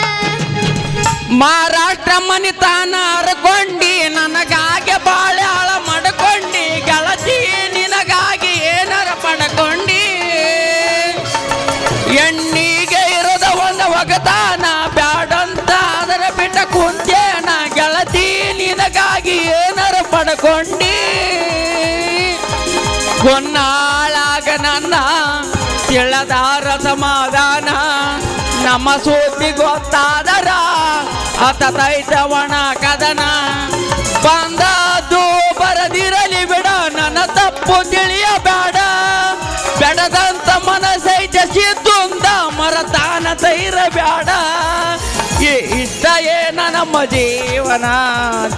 ಮಹಾರಾಷ್ಟ್ರ ಮನಿತಾನ ಹರ್ಕೊಂಡಿ, ನನಗಾಗಿ ಬಾಳ್ಯಾಳ ಮಡ್ಕೊಂಡಿ, ಗೆಳತಿ ನಿನಗಾಗಿ ಏನರ ಪಡ್ಕೊಂಡಿ, ಎಣ್ಣಿಗೆ ಇರೋದ ಒಂದು ಒಗದಾನ ಬ್ಯಾಡಂತ ಅದರ ಬಿಟ್ಟ ಕುಂತೇನ, ಗೆಳತಿ ನಿನಗಾಗಿ ಏನರ ಪಡ್ಕೊಂಡಿ, ಕೊನ್ನಾಳಾಗ ನನ್ನ ತಿಳದಾರ ಸಮಾಧಾನ, ನಮ್ಮ ಸುದ್ದಿ ಗೊತ್ತಾದರ ಹತತೈತವಣ ಕದನ, ಬಂದದ್ದು ಬರದಿರಲಿ ಬಿಡ, ನನ್ನ ತಪ್ಪು ತಿಳಿಯಬೇಡ, ಬೆಡದಂತ ಮನಸೈತ ಸಿದ್ದುಂದ ಮರತಾನ ತೈರಬೇಡ, ಇಷ್ಟ ಏನ ನಮ್ಮ ಜೀವನ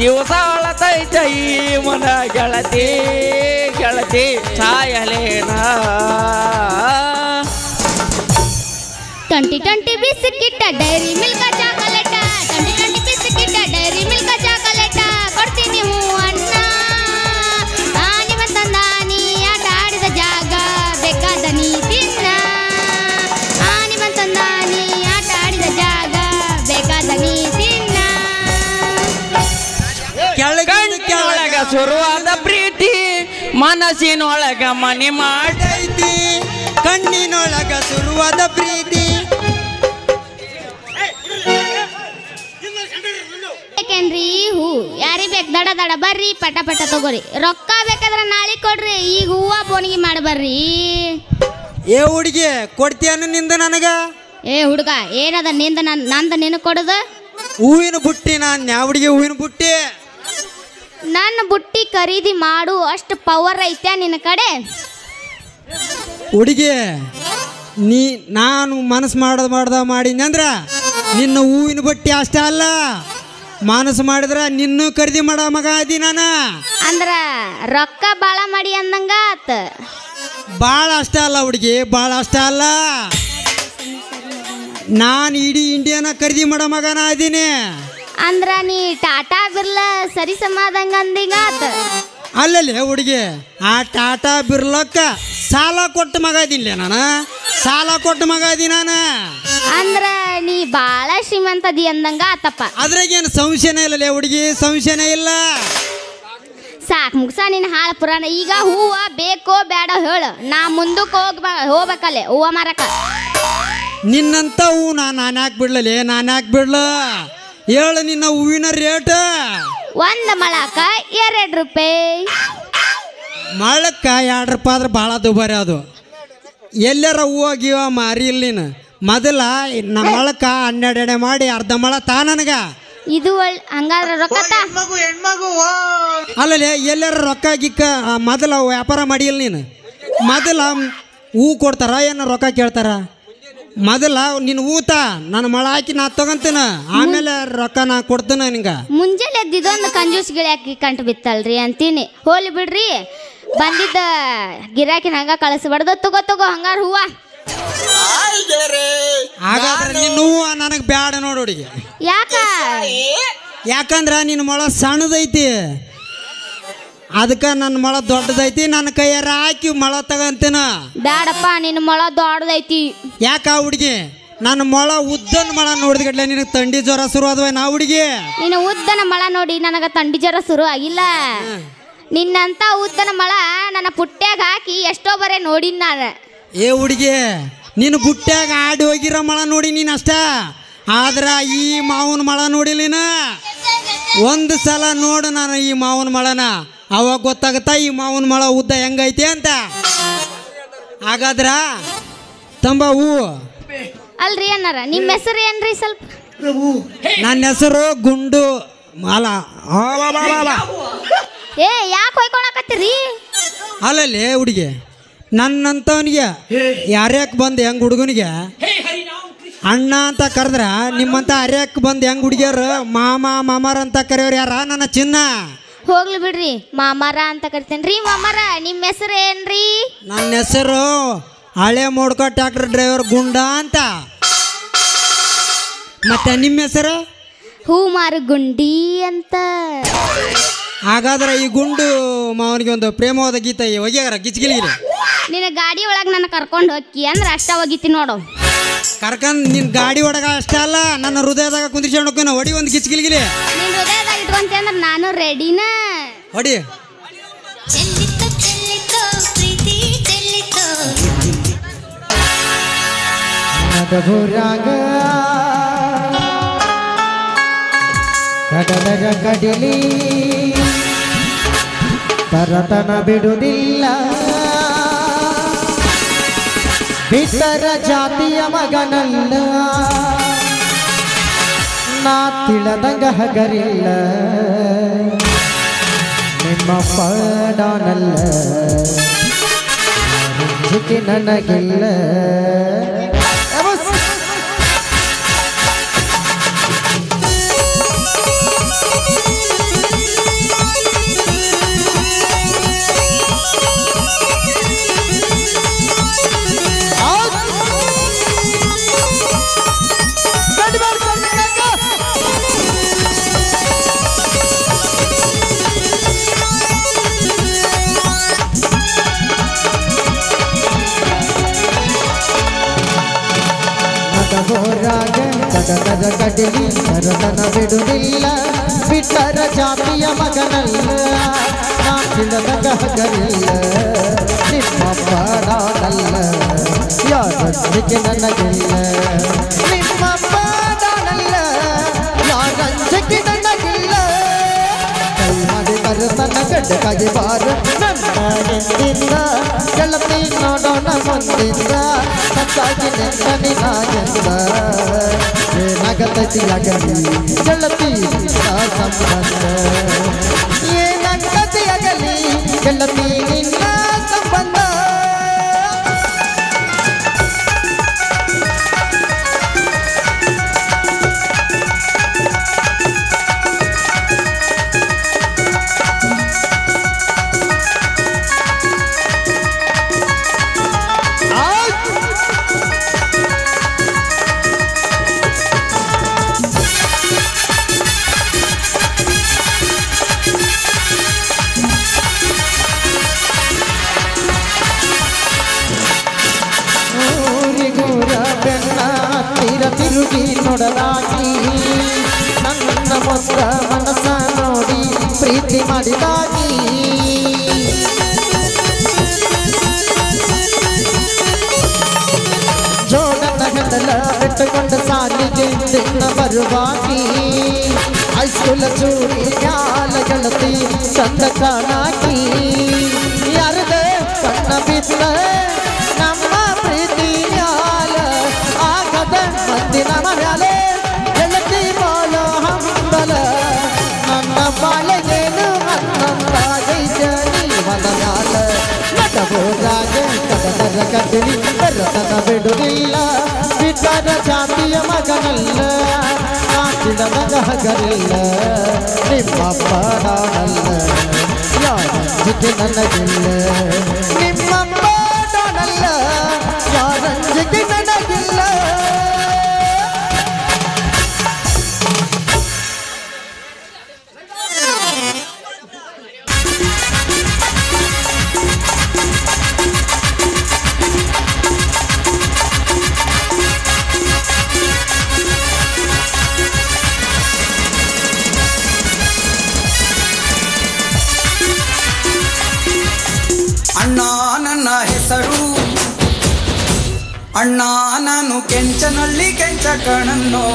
ದಿವಸ ಅಳತೈತ ಈ ಮನ, ಗೆಳತಿ ಗೆಳತಿ ಸಾಯಲೇನ. 2020 biscuit Dairy Milk chocolate, 2020 biscuit Dairy Milk chocolate, ಕೊಡ್ತೀನಿ ಹೂ ಅಣ್ಣ. ನಿಮ್ಮ ತಂದಾನಿ ಆಟ ಆಡಿದ ಜಾಗ ಬೇಕಾದ ನೀ ತಿನ್ನ, ನಿಮ್ಮ ತಂದಾನಿ ಆಟ ಆಡಿದ ಜಾಗ ಬೇಕಾದ ನೀ ತಿನ್ನ. ಕಣ್ಣೊಳಗ ಶುರುವಾದ ಪ್ರೀತಿ, ಮನಸ್ಸಿನೊಳಗ ಮನೆ ಮಾಡೈತಿ, ಕಣ್ಣಿನೊಳಗ ಶುರುವಾದ ಪ್ರೀತಿ. ಬೇಕೇನ್ರಿ ಹೂ? ಯಾರಿಗೆ ಬೇಕು ದಡ ದಡ ಬರ್ರಿ, ಪಟ ಪಟ ತಗೋರಿ. ರೊಕ್ಕ ಬೇಕಾದ್ರೆ ನಾಳೆ ಕೊಡ್ರಿ, ಈಗ ಹೂವ ಬೋಣಿಗೆ ಮಾಡಿ ಬರ್ರಿ. ಏ ಹುಡುಗಿ ಕೊಡ್ತೀಯನು ನಿಂದ ನನಗ? ಏ ಹುಡುಗ ಏನದ ನಿಂದ ನಂದು ನಿನಗೆ ಕೊಡುದು? ಹೂವಿನ ಬುಟ್ಟಿ ನಾನು ಯಾವ ಹುಡುಗಿ ಹೂವಿನ ಬುಟ್ಟಿ? ನನ್ನ ಬುಟ್ಟಿ ಖರೀದಿ ಮಾಡು ಅಷ್ಟು ಪವರ್ ಐತೆ ನಿನ್ನ ಕಡೆ? ಹುಡುಗಿ ನಾನು ಮನಸ್ಸು ಮಾಡಿದ್ನಿ ಅಂದ್ರೆ ನಿನ್ನ ಹೂವಿನ ಬುಟ್ಟಿ ಅಷ್ಟೇ ಅಲ್ಲ, ಮನಸ್ಸು ಮಾಡಿದ್ರೆ ನಿನ್ನೂ ಖರೀದಿ ಮಾಡೋ ಮಗ ಅದಿ ನಾನು. ಅಂದ್ರ ರೊಕ್ಕ ಬಾಳ ಮಾಡಿ ಅಂದಂಗ ಆತ. ಭಾಳ ಅಷ್ಟ ಅಲ್ಲ ಹುಡುಗಿ, ಭಾಳ ಅಷ್ಟ ಅಲ್ಲ, ನಾನು ಇಡೀ ಇಂಡಿಯಾನ ಖರೀದಿ ಮಾಡೋ ಮಗನ ಅದೀನಿ. ಅಂದ್ರ ನೀ ಟಾಟಾ ಬಿರ್ಲಾ ಸರಿ ಸಮಾದಂಗ ಅಂದಿಂಗಾತ. ಅಲ್ಲಲ್ಲಿ ಹುಡುಗಿ ಆ ಟಾಟಾ ಬಿರ್ಲಕ್ಕ ಸಾಲ ಕೊಟ್ಟು ಮಗ ಇದೀನಿ ನಾನು, ಸಾಲ ಕೊಟ್ಟು ಮಗ ಇದೀನಿ ನಾನು. ಅಂದ್ರ ನೀ ಬಾಳ ಶ್ರೀಮಂತದಿ ಅಂದಂಗ ಆತಪ್ಪ. ಅದ್ರಾಗೇನು ಸಂಶಯನೇ ಇಲ್ಲ ಹುಡುಗಿ, ಸಂಶಯನೇ ಇಲ್ಲ. ಸಾಕ್ ಮುಗ್ಸ ನಿನ್ನ ಹಾಳ ಪುರಾಣ. ಈಗ ಹೂವ ಬೇಕೋ ಬೇಡ ಹೇಳು, ನಾ ಮುಂದಕ್ಕೆ ಹೋಗ್ಬೇಕಲ್ಲೇ ಹೂವ ಮಾರಕ. ನಿನ್ನಂತ ಹೂ ನಾನು ಯಾಕೆ ಬಿಡ್ಲಲ್ಲಿ, ನಾನು ಯಾಕೆ ಬಿಡ್ಲ ಹೇಳು ನಿನ್ನ ಹೂವಿನ ರೇಟ್. ಒಂದ್ ಮೊಳಕ 2 ರೂಪಾಯಿ. ಮೊಳಕ್ಕೆ 2 ರೂಪಾಯಿ ಆದ್ರೆ ಭಾಳ ದುಬಾರಿ ಅದು. ಎಲ್ಲಾರ ಹೂವು ಗೀವ ಮಾರಿ ಇಲ್ಲ ನೀನು. ಮೊದಲ ನಮ್ಮ ಮೊಳಕ್ಕೆ 12 ಎಡೆ ಮಾಡಿ ಅರ್ಧ ಮೊಳ ತಾ ನನಗ. ಇದು ಹಂಗಾದ್ರೆ ರೊಕ್ಕ ಅಲ್ಲಲ್ಲಿ ಎಲ್ಲಾರ ರೊಕ್ಕ ಗಿಕ್ಕ ಮೊದಲ ವ್ಯಾಪಾರ ಮಾಡಿಲ್ಲ ನೀನು. ಮೊದಲ ಹೂ ಕೊಡ್ತಾರ ಏನು ರೊಕ್ಕ ಕೇಳ್ತಾರ? ಮೊದಲ ನೀನು ಊತ ನನ್ನ ಮೊಳ ಹಾಕಿ ನಾ ತಗೊಂತೀನ, ಆಮೇಲೆ ರೊಕ್ಕ ನಾ ಕೊಡ್ತೇನೆ ನಿಂಗೆ. ಮುಂಜಾನೆ ಎದ್ದಿದ್ದೊಂದು ಕಂಜೂಸ್ ಗಿಳಿಯಾಕಿ ಕಂಡು ಬಿತ್ತಲ್ರಿ ಅಂತೀನಿ. ಹೋಲಿ ಬಿಡ್ರಿ, ಬಂದಿದ್ದ ಗಿರಾಕಿನ ಹಂಗ ಕಳಿಸ್ಬಾರ್ದು. ತಗೋ ಹಂಗಾರ ಹೂವ. ಹಾಗಾದ್ರೆ ನಿನ್ನ ಹೂವು ನನಗೆ ಬ್ಯಾಡ ನೋಡು ಹುಡುಗಿ. ಯಾಕಂದ್ರೆ ನಿನ್ನ ಮೊಳ ಸಣ್ಣದೈತಿ, ಅದಕ್ಕೆ ನನ್ನ ಮೊಳ ದೊಡ್ಡದೈತಿ. ನನ್ನ ಕೈಯಾರ ಹಾಕಿ ಮೊಳ ತಗಂತೀನ. ಬ್ಯಾಡಪ್ಪ, ನಿನ್ನ ಮೊಳ ದೊಡ್ಡದೈತಿ. ಯಾಕ ಹುಡುಗಿ ನನ್ನ ಮೊಳ ಉದ್ದನ ಮೊಳ ನೋಡಿದ್ಗಡ್ಲೆ ನಿನಗೆ ತಂಡಿ ಜ್ವರ ಶುರು ಆದ್ವ ನಾ ಹುಡುಗಿ? ನಿನ್ನ ಉದ್ದನ ಮೊಳ ನೋಡಿ ನನಗೆ ತಂಡಿ ಜ್ವರ ಶುರು ಆಗಿಲ್ಲ. ನಿನ್ನಂತ ಉದ್ದನ ಮೊಳ ನನ್ನ ಪುಟ್ಟ್ಯಾಗ ಹಾಕಿ ಎಷ್ಟೋ ಬರೇ ನೋಡಿನ ನಾನು. ಏ ಹುಡುಗಿ, ನೀನು ಬುಟ್ಟ್ಯಾಗ ಆಡಿ ಹೋಗಿರೋ ಮೊಳ ನೋಡಿ ನೀನು ಅಷ್ಟ, ಆದ್ರ ಈ ಮಾವನ ಮೊಳ ನೋಡಿಲ್ಲ ನೀನು. ಒಂದು ಸಲ ನೋಡು ನಾನು ಈ ಮಾವನ ಮೊಳನ, ಅವಾಗ ಗೊತ್ತಾಗತ್ತಾ ಈ ಮಾವನ ಮೊಳ ಉದ್ದ ಹೆಂಗೈತಿ ಅಂತ. ಹಾಗಾದ್ರ ತಂಬ ಹೂ. ಅಲ್ರಿ ಅನ್ನಾರ, ನಿಮ್ಮ ಹೆಸರು ಏನ್ರಿ? ಸ್ವಲ್ಪ ನನ್ನ ಹೆಸರು ಗುಂಡು ಅಲ್ಲ. ಏ ಯಾಕೆ ಹೊಯ್ಕೊಳಕತ್ತೀರಿ? ಅಲ್ಲಲ್ಲಿ ಹುಡುಗಿ, ನನ್ನಂತವನಿಗೆ ಯಾರ್ಯಾಕೆ ಬಂದು ಹೆಂಗ್ ಹುಡುಗನಿಗೆ ಅಣ್ಣ ಅಂತ ಕರೆದ್ರ ನಿಮ್ಮಂತ ಹರ್ಯಾಕ್ ಬಂದು ಹೆಂಗ್ ಹುಡುಗಿಯರು ಮಾಮಾರ ಅಂತ ಕರೆಯೋರು ಯಾರ? ನನ್ನ ಚಿನ್ನ. ಹೋಗ್ಲಿ ಬಿಡ್ರಿ, ಮಾಮಾರ ಅಂತ ಕರಿತೇನ್ರಿ. ಮಾಮಾರ ನಿಮ್ಮ ಹೆಸರು ಏನ್ರಿ? ನನ್ನ ಹೆಸರು ಹಳೆ ಮೋಡ್ಕ ಟ್ರ್ಯಾಕ್ಟರ್ ಡ್ರೈವರ್ ಗುಂಡ ಅಂತ. ಮತ್ತೆ ನಿಮ್ಮ ಹೆಸರು? ಹೂ ಮಾರು ಗುಂಡಿ ಅಂತ. ಹಾಗಾದ್ರೆ ಈ ಗುಂಡು ಮಾವನಿಗೆ ಒಂದು ಪ್ರೇಮವಾದ ಗೀತ ಒಗ್ಯಾರ ಗಿಚ್ಗಿಲಿಗಿರಿ. ನಿನ್ನ ಗಾಡಿ ಒಳಗೆ ನನ್ನ ಕರ್ಕೊಂಡು ಹೋಗಿ ಅಂದ್ರೆ ಅಷ್ಟ ಒಗಿತಿ ನೋಡು. ಕರ್ಕಂಡ್ ನಿನ್ ಗಾಡಿ ಒಳಗ ಅಷ್ಟ ಅಲ್ಲ, ನನ್ನ ಹೃದಯದಾಗ ಕುಂದಿರ್ಸ್ಕೊಂಡು ಹೋಗ್ತಾನ. ಹೊಡಿ ಒಂದು ಗಿಚ್ಗಿಲಿಗಿರಿ. ನಿನ್ನ ಹೃದಯದಾಗ ಇಟ್ಕೊಂತ ಅಂದ್ರೆ ನಾನು ರೆಡಿನ. ಹೊಡಿ. ಮದಭುರಾಗ ಕಡಲರ ಕಡಿಲಿ ತರತನ ಬಿಡುವುದಿಲ್ಲ. ಬಿಟ್ಟರ ಜಾತಿಯ ಮಗನಲ್ಲ, ನಾ ತಿಳದಂಗ ಹಗರಿಲ್ಲ. ನಿಮ್ಮ ಪಡನಲ್ಲ, ರುಚಿ ನನಗಿಲ್ಲ. ಹೋರಾಗ ಕಡಲರ ಕಡಿಲಿ ಸರತನ ಬಿಡುವುದಿಲ್ಲ. ಬಿಟ್ಟರ ಜಾತಿಯ ಮಗನಲ್ಲ, ನಾ ತಿಳದಂಗ ಹಗರಿಲ್ಲ. ನಿಮ್ಮ ಪಾಡನಲ್ಲ, ಯಾರಂಜಿಕೆ ನನಗಿಲ್ಲ. ನಿಮ್ಮ ಪಾಡನಲ್ಲ, ಯಾರಂಜಿಕೆ ನನಗಿಲ್ಲ. ಕೈ ಮಾಡಿ ಬರತನ ಗಡ್ಡಕಾಗಿ ಬಾರ ನನ್ನ ಎಂದಿಲ್ಲ. ಗೆಳತಿ ನೋಡೋಣ ಮುಂದಿಂದ, ಸತ್ತಾಗಿ ನೆಮ್ಮದಿ ನಾಗೆಂದ. ಏನಾಗತಿಯಾಗಲಿ ಗೆಳತಿ ಸಂಬಂಧ, ಏನಾಗತಿಯಾಗಲಿ ಗೆಳತಿ ನಿನ್ನ ಸಂಬಂಧ. ಸುಂದರಾಗಿ ನನ್ನ ಮೊತ್ತ ಮನಸ್ಸ ನೋಡಿ ಪ್ರೀತಿ ಮಾಡಿದಾಗಿ ಜೋಡನ ಗಂಡಲ ಬಿಟ್ಟುಕೊಂಡ ಸಾಲಿಗೆ ದಿನ ಬರುವಾಗಿ ಹೈಸ್ಕೂಲ ಚೂರಿ ಮ್ಯಾಲ ಗೆಳತಿ ಚಂದ ಕಾಣಾಕಿ ಯಾರದೆ ಕಣ್ಣ ಬಿದ್ದ ನಮ್ಮ ಪ್ರೀತಿ ಮ್ಯಾಲ ಆಗದ ಮಂದಿನ ಮ್ಯಾಲೆ ಗೆಳತಿ ಬಾಲ ಹಂಬಲ ನನ್ನ ಬಾಳೆಗೇನು ಅನ್ನಂದಾಗೈತ ನೀವಲ ಮ್ಯಾಲ ನಟಬೋರಾಗ ಕಡದರ ಕಟ್ಟಲಿ ಬರತನ ಬಿಡುವುದಿಲ್ಲ ಬಿಟ್ಟರ ಜಾತಿಯ ಮಗನಲ್ಲ ನಾಟಿದ ಮಗ ಹಗರಿಲ್ಲ ನಿಮ್ಮಪ್ಪ ನಾನಲ್ಲ ಯಾರಂಜಿಕೆ ನನಗಿಲ್ಲ ನಿಮ್ಮಪ್ಪ ನಾನಲ್ಲ ಯಾರಂಜಿಕೆ ನನಗಿಲ್ಲ ಅಣ್ಣ ನನ್ನ ಹೆಸರು ಅಣ್ಣ ನಾನು ಕೆಂಚನಳ್ಳಿ ಕೆಂಚ ಕಣನ್ನೋ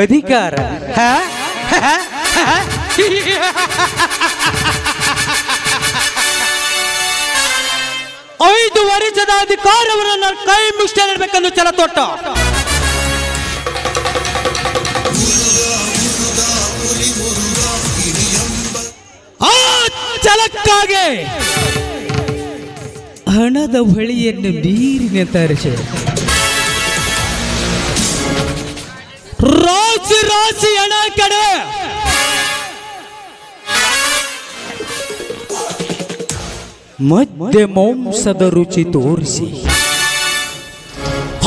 ಅಧಿಕಾರ 5 ವರ್ಷದ ಅಧಿಕಾರವನ್ನು ಕೈ ಮುಷ್ಟಿಯಲ್ಲಿಡಬೇಕೆಂದು ಛಲ ತೊಟ್ಟ ಆ ಛಲಕ್ಕಾಗಿ ಹಣದ ಹೊಳೆಯನ್ನು ನೀರಿನ ತರಿಸಿ ರಾಶಿ ರಾಶಿ ಹಣ ಕಡೆ ಮಧ್ಯ ಮಾಂಸದ ರುಚಿ ತೋರಿಸಿ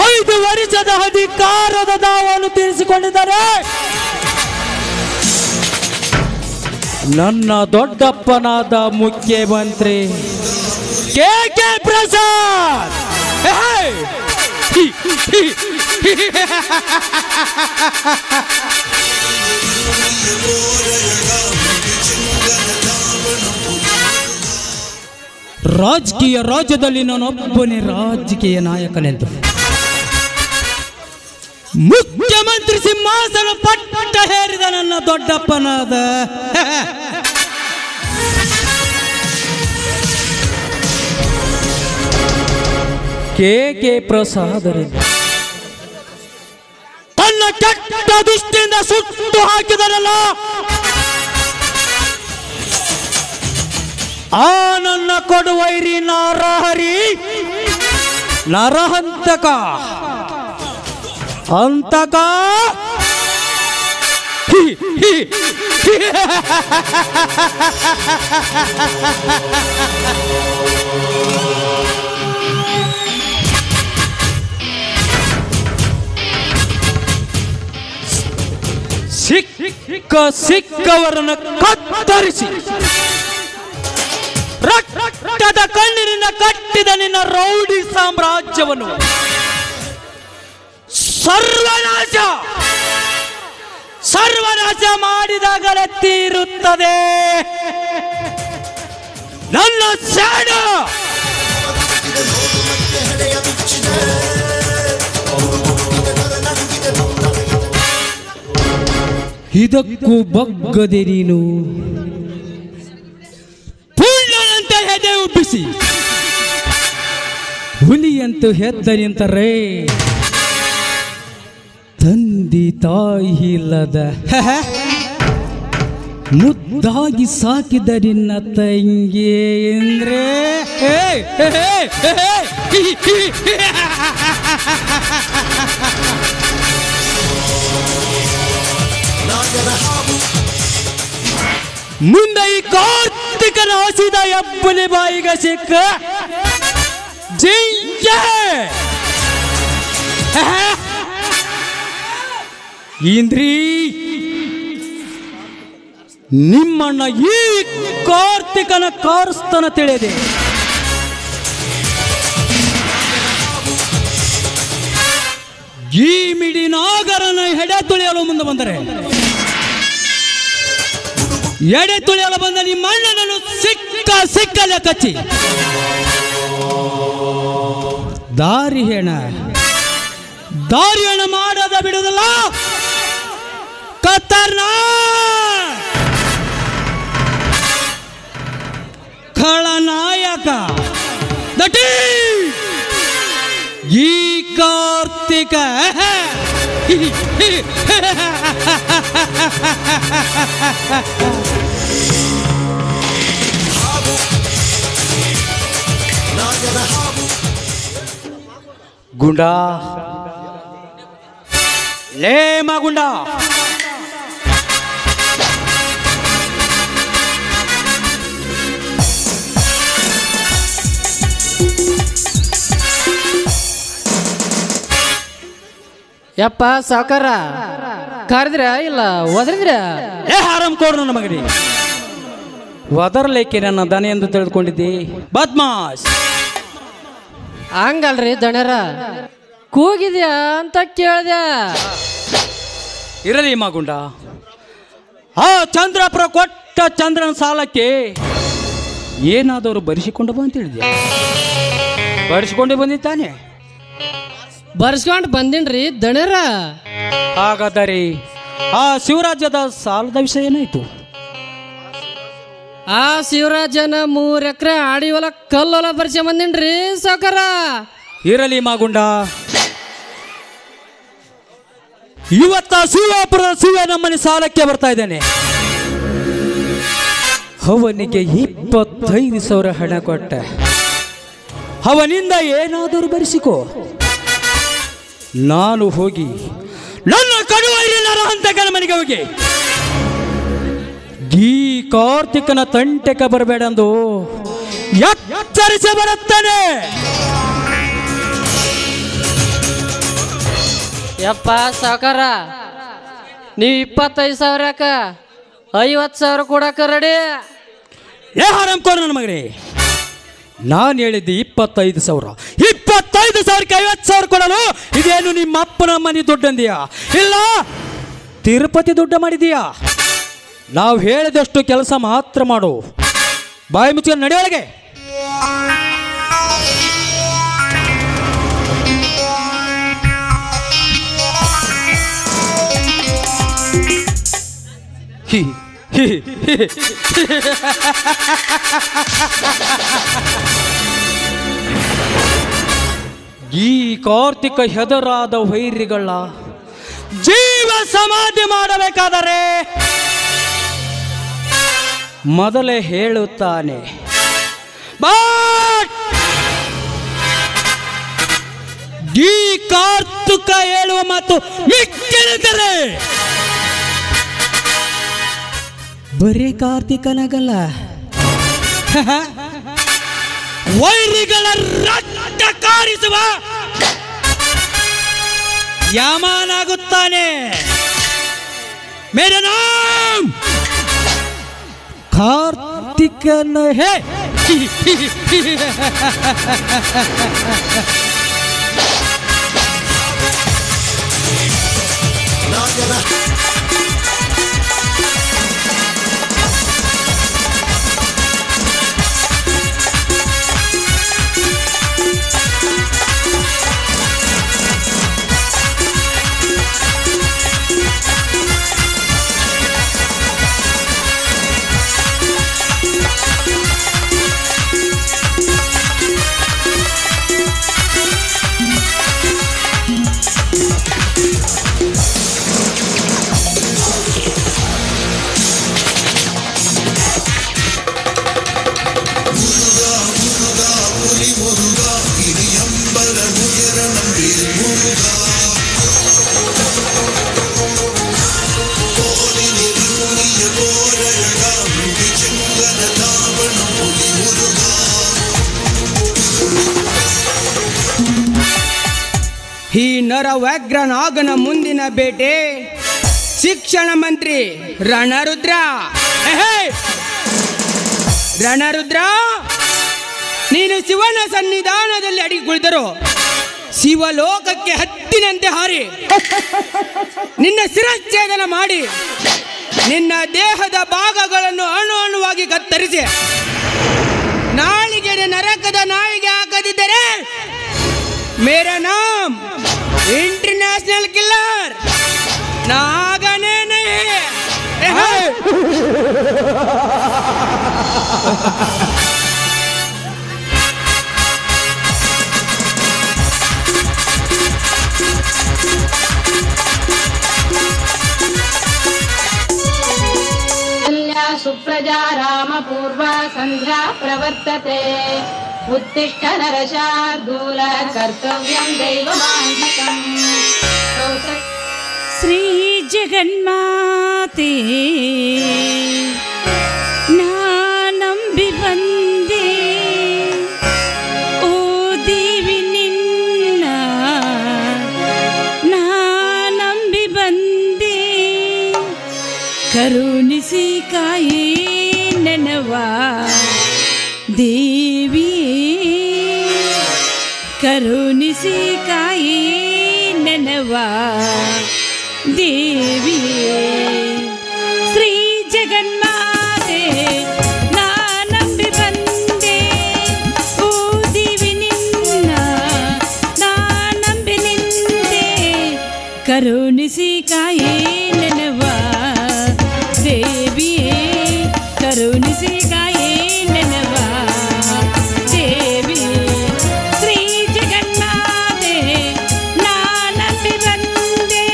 5 ವರ್ಷದ ಅಧಿಕಾರದ ದಾವನ್ನು ತೀರಿಸಿಕೊಂಡಿದ್ದಾರೆ. ನನ್ನ ದೊಡ್ಡಪ್ಪನಾದ ಮುಖ್ಯಮಂತ್ರಿ ಕೆ ಪ್ರಸಾದ್ ರಾಜಕೀಯ ರಾಜ್ಯದಲ್ಲಿ ನಾನೊಬ್ಬನೇ ರಾಜಕೀಯ ನಾಯಕನೆಂದು ಮುಖ್ಯಮಂತ್ರಿ ಸಿಂಹಾಸನ ಪಟ್ಟ ಹೇರಿದ ನನ್ನ ದೊಡ್ಡಪ್ಪನಾದ ಕೆ ಪ್ರಸಾದರಿಂದ ತನ್ನ ಕೆಟ್ಟ ದೃಷ್ಟಿಯಿಂದ ಸುಟ್ಟು ಹಾಕಿದರಲ್ಲ ಆ ನನ್ನ ಕೊಡುವೈರಿ ನರಹರಿ ನರಹಂತಕ ಅಂತಕ ಸಿಕ್ಕವರನ್ನು ಕತ್ತರಿಸಿ ರಕ್ತದ ಕಣ್ಣಿನಿಂದ ಕಟ್ಟಿದ ನಿನ್ನ ರೌಡಿ ಸಾಮ್ರಾಜ್ಯವನ್ನು ಸರ್ವನಾಶ ಮಾಡಿದಾಗಲೇ ತೀರುತ್ತದೆ ನನ್ನ ಸೇಡ. ಇದಕ್ಕೂ ಬಗ್ಗದೆ ನೀನು ಪುಳ್ಳನಂತೆ ಹೆದೆ ಉಬ್ಬಿಸಿ ಹುಲಿಯಂತೂ ಹೆದ್ದ ನಿಂತರೆ ತಂದೆ ತಾಯಿ ಇಲ್ಲದ ಮುದ್ದಾಗಿ ಸಾಕಿದ ನಿನ್ನ ತಂಗಿ ಅಂದ್ರೆ ಮುಂದೆ ಈ ಕಾರ್ತಿಕನ ಹಸಿದ ಎಬ್ಬಲಿ ಬಾಯಿಗೆ ಸಿಕ್ಕ ಜಿಂಕೆ ಇಂದ್ರಿ ನಿಮ್ಮಣ್ಣ ಈ ಕಾರ್ತಿಕನ ಕಾರ್ಸ್ತನ ತಿಳಿದೆ. ಈ ಮಿಡಿ ನಾಗರನ ಎಡೆ ತುಳಿಯಲು ಮುಂದೆ ಬಂದರೆ ಎಡೆ ತುಳಿಯಲು ಬಂದ ನಿಮ್ಮ ಅಣ್ಣನನ್ನು ಸಿಕ್ಕಲೆ ಕಚ್ಚಿ ದಾರಿ ಹೆಣ ಮಾಡದ ಬಿಡುವುದಿಲ್ಲ. ಖಳನಾಯಕ ದಟಿ ಈ ಕಾರ್ತಿಕ ಗುಂಡ ಲೇಮ ಗುಂಡ ಯಪ್ಪ ಸಾಕಾರ ಕರೆದ್ರ ಇಲ್ಲ ಒದರಿದ್ರ ಆರಾಮ್ ಕೊಡ್ರು ನನ್ನ ಮಗನಿ ಒದರ್ಲೇಕೆ ನನ್ನ ದನ ಎಂದು ತಿಳಿದುಕೊಂಡಿದ್ದೆ ಬದ್ಮಾಶ್. ಹಂಗಲ್ರಿ ದಣರ ಕೂಗಿದ್ಯಾ ಅಂತ ಕೇಳ್ದ. ಇರಲಿ ಮಗುಂಡ ಆ ಚಂದ್ರಪುರ ಕೊಟ್ಟ ಚಂದ್ರನ ಸಾಲಕ್ಕೆ ಏನಾದರೂ ಬರೆಸಿಕೊಂಡು ಬಾ ಅಂತ ಹೇಳಿದ್ಯಾ? ಬರೆಸಿಕೊಂಡೇ ಬಂದಿದ್ದಾನೆ. ಬರ್ಸ್ಕೊಂಡು ಬಂದಿನ್ರಿ ದಣರ. ಹಾಗಾದರೆ ಆ ಶಿವರಾಜ್ಯದ ಸಾಲದ ವಿಷಯ ಏನಾಯ್ತು? ಆ ಶಿವರಾಜನ 3 ಎಕರೆ ಆಡಿ ಹೊಲ ಕಲ್ಲೊಲ ಬರ್ಸಿ ಬಂದಿನ್ರಿ ಸಾಕಾರ. ಇರಲಿ ಮಗುಂಡ ಇವತ್ತ ಶಿವಾಪುರದ ಶಿವ ನಮ್ಮನೆ ಸಾಲಕ್ಕೆ ಬರ್ತಾ ಇದ್ದೇನೆ. ಅವನಿಗೆ 25,000 ಹಣ ಕೊಟ್ಟ. ಅವನಿಂದ ಏನಾದರೂ ಬರೆಸಿಕೋ. ನಾನು ಹೋಗಿ ನನ್ನ ಕಡುವೈರಿನ ಹಂತಕನ ಮನೆಗೆ ಹೋಗಿ ಈ ಕಾರ್ತಿಕನ ತಂಟೆಗೆ ಬರಬೇಡಂದು ಎಚ್ಚರಿಸಿ ಬರುತ್ತಾನೆ. ಯಪ್ಪ ಸಾಕಾರ ನೀವು 25,000 50,000 ಕೊಡಕ ರೆಡಿ. ಆರಾಮ್ ಕೊಡು ನನ್ನ ಮಗನೇ. ನಾನು ಹೇಳಿದ್ದೆ 25,000. 25,000ಕ್ಕೆ 50,000 ಕೊಡಲು ಇದೇನು ನಿಮ್ಮ ಅಪ್ಪನ ಮನೆ ದುಡ್ಡಂದಿಯಾ ಇಲ್ಲ ತಿರುಪತಿ ದುಡ್ಡ ಮಾಡಿದೀಯಾ? ನಾವು ಹೇಳಿದಷ್ಟು ಕೆಲಸ ಮಾತ್ರ ಮಾಡು. ಬಾಯಿ ಮುಚ್ಚಿಕೊಂಡು ನಡೆಯೊಳಗೆ. ಈ ಕಾರ್ತಿಕ ಹೆದರಾದ ವೈರಿಗಳ ಜೀವ ಸಮಾಧಿ ಮಾಡಬೇಕಾದರೆ ಮೊದಲೇ ಹೇಳುತ್ತಾನೆ. ಬಟ್ ಈ ಕಾರ್ತಿಕ ಹೇಳುವ ಮಾತು ಮಿಕ್ಕಿದರೆ ಬರೀ ಕಾರ್ತಿಕನಾಗಲ್ಲ, ವೈರಿಗಳ ರಕ್ತ ಕಾರಿಸುವ ಯಮನಾಗುತ್ತಾನೆ. ಮೇರಾ ನಾಮ್ ಕಾರ್ತಿಕನ ಹೇ. ಈ ನರವ್ಯಾಘ್ರನಾಗನ ಮುಂದಿನ ಬೇಟೆ ಶಿಕ್ಷಣ ಮಂತ್ರಿ ರಣರುದ್ರ. ರಣರುದ್ರ, ನೀನು ಶಿವನ ಸನ್ನಿಧಾನದಲ್ಲಿ ಅಡಿಗೆ ಕುಳಿತರು ಶಿವಲೋಕಕ್ಕೆ ಹತ್ತಿನಂತೆ ಹಾರಿ ನಿನ್ನ ಶಿರಚ್ಛೇದನ ಮಾಡಿ ನಿನ್ನ ದೇಹದ ಭಾಗಗಳನ್ನು ಅಣು ಅಣುವಾಗಿ ಕತ್ತರಿಸಿ ನಾಳಿಗೆ ನರಕದ ನಾಯಿಗೆ ಹಾಕದಿದ್ದರೆ ಮೇರಾ ನಾಮ್ ಇಂಟರ್ನ್ಯಾಷನಲ್ ಕಿಲ್ಲರ್ ನಾಗನೇ ನಹೀ. सुप्रजा रामपूर्वा संध्या प्रवर्तते उत्तिष्ठ नरशार्दूल कर्तव्यं दैवमान्धिकम्. श्री जगन्माते नानंबि बंदे ओ देवी निन्न नानंबि बंदे ಕರುಣಿಸಿ ಕಾಯೇ ನನವಾ ದೇವಿಯೇ ಕರುಣಿಸಿ ಕಾಯೇ ನನವಾ ದೇವಿಯೇ ಶ್ರೀ ಜಗನ್ಮಾತೆ ನಾನಂಬಿ ಬಂದೆ ಓ ದೇವಿ ನಿನ್ನ ನಾನಂಬಿ ನಿಂದೆ ಕರುಣಿಸಿ ಕಾಯೇ ನನವಾ ದೇವಿಯೇ ಕರುಣಿಸಿ ಕಾಯೇ ನನವಾ ದೇವಿಯೇ ಶ್ರೀ ಜಗನ್ಮಾತೆ ನಾನಂಬಿ ಬಂದೆ.